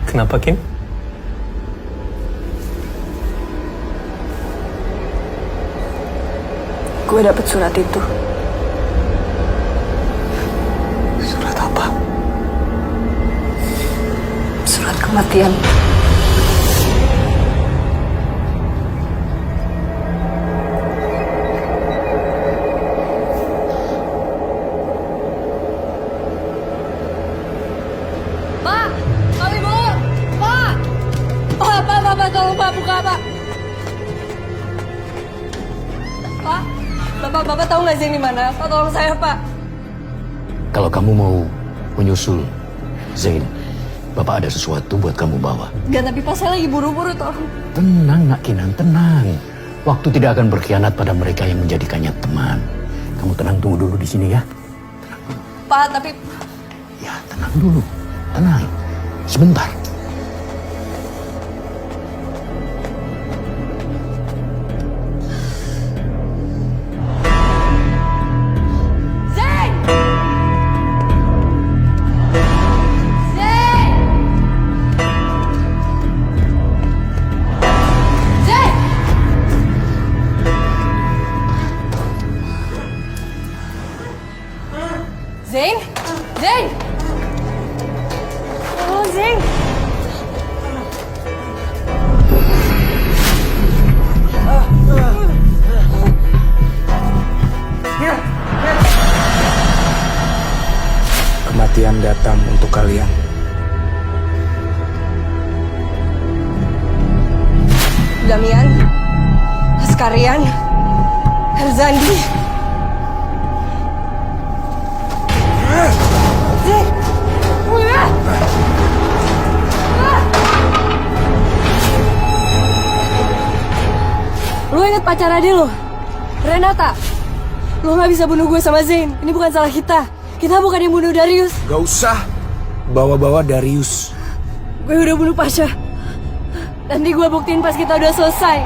Kenapa, Kim? Gue dapet surat itu. Surat apa? Surat kematian. Pak! Kami mohon! Pak! Pak, tolong Pak, buka Pak! Pak, Bapak tahu nggak Zain di mana? Pak, tolong saya Pak. Kalau kamu mau menyusul Zain, Bapak ada sesuatu buat kamu bawa. Gak, tapi Pak, saya lagi buru-buru, tolong. Tenang, Nak Kinan, tenang. Waktu tidak akan berkhianat pada mereka yang menjadikannya teman. Kamu tenang, tunggu dulu di sini ya. Pak, tapi... Ya, tenang dulu. Tenang. Sebentar. Zain! Zain! Zain! Zain? Zain! Oh, Zain! Kematian datang untuk kalian. Damian, Askarian, Herzandi. Zain! Lu inget pacar adik lu? Renata. Lu gak bisa bunuh gue sama Zain. Ini bukan salah kita. Kita bukan yang bunuh Darius. Gak usah bawa-bawa Darius. Gue udah bunuh Pasha. Nanti gue buktiin pas kita udah selesai.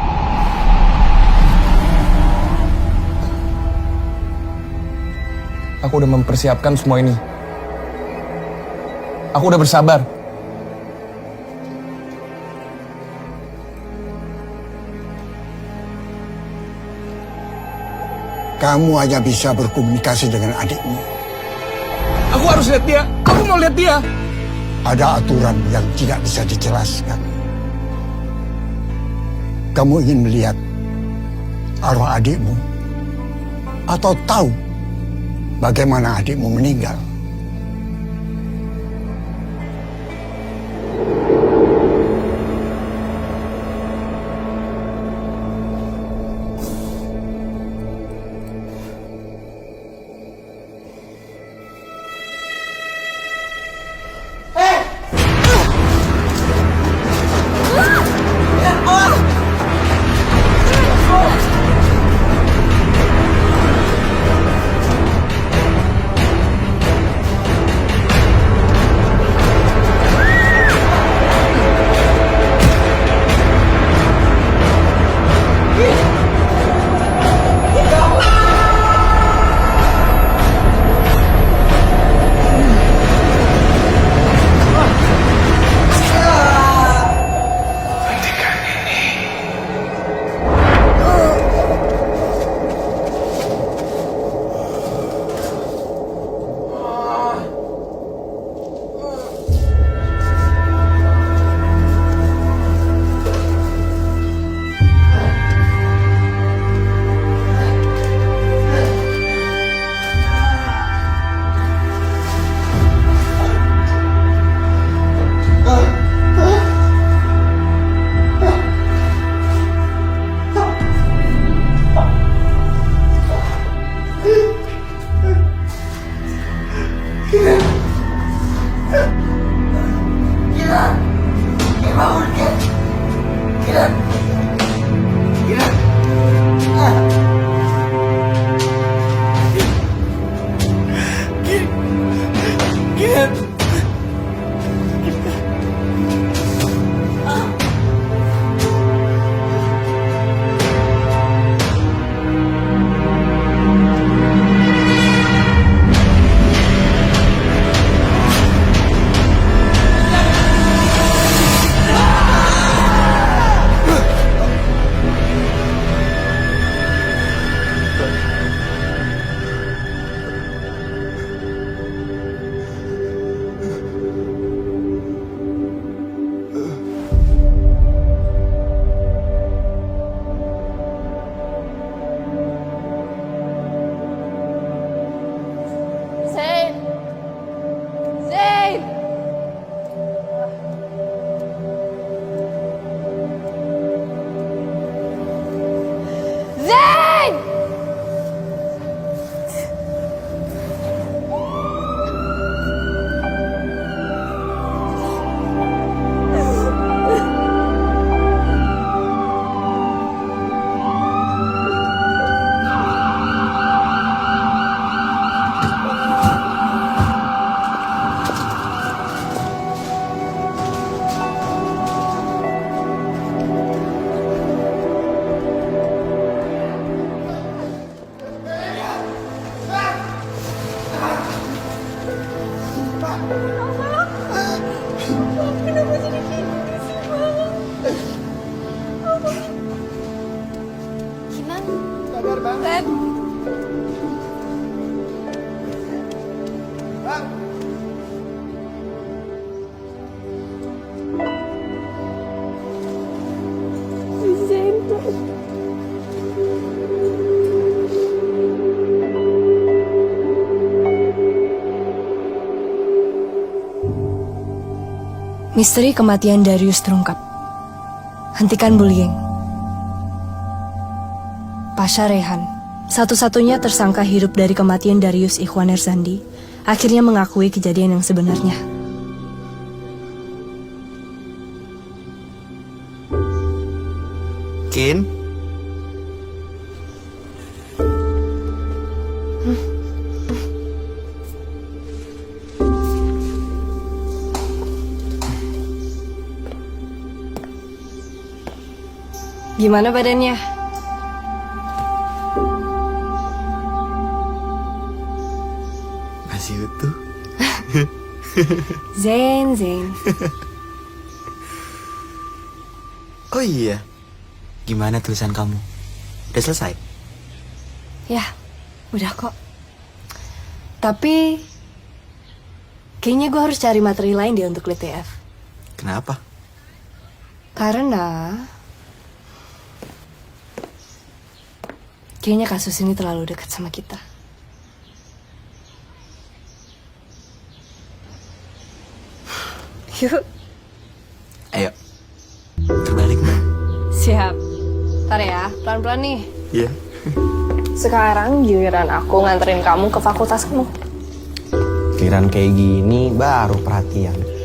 Aku udah mempersiapkan semua ini. Aku udah bersabar. Kamu hanya bisa berkomunikasi dengan adikmu. Aku harus lihat dia. Aku mau lihat dia. Ada aturan yang tidak bisa dijelaskan. Kamu ingin melihat arwah adikmu? Atau tahu bagaimana adikmu meninggal? Kinan, Kabar bang? Ren, Bang. Misteri kematian Darius terungkap. Hentikan bullying. Pasha Rehan, satu-satunya tersangka hidup dari kematian Darius Ikhwan Erzandi, akhirnya mengakui kejadian yang sebenarnya. Kin? Gimana badannya? Masih utuh. Zain. Oh iya. Gimana tulisan kamu? Udah selesai? Ya, udah kok. Tapi kayaknya gue harus cari materi lain deh untuk LTF. Kenapa? Karena kayaknya kasus ini terlalu dekat sama kita. Yuk. Ayo. Terbalik, Mbak. Siap. Ntar ya, pelan-pelan nih. Iya. Sekarang giliran aku nganterin kamu ke fakultas kamu. Kiran kayak gini baru perhatian.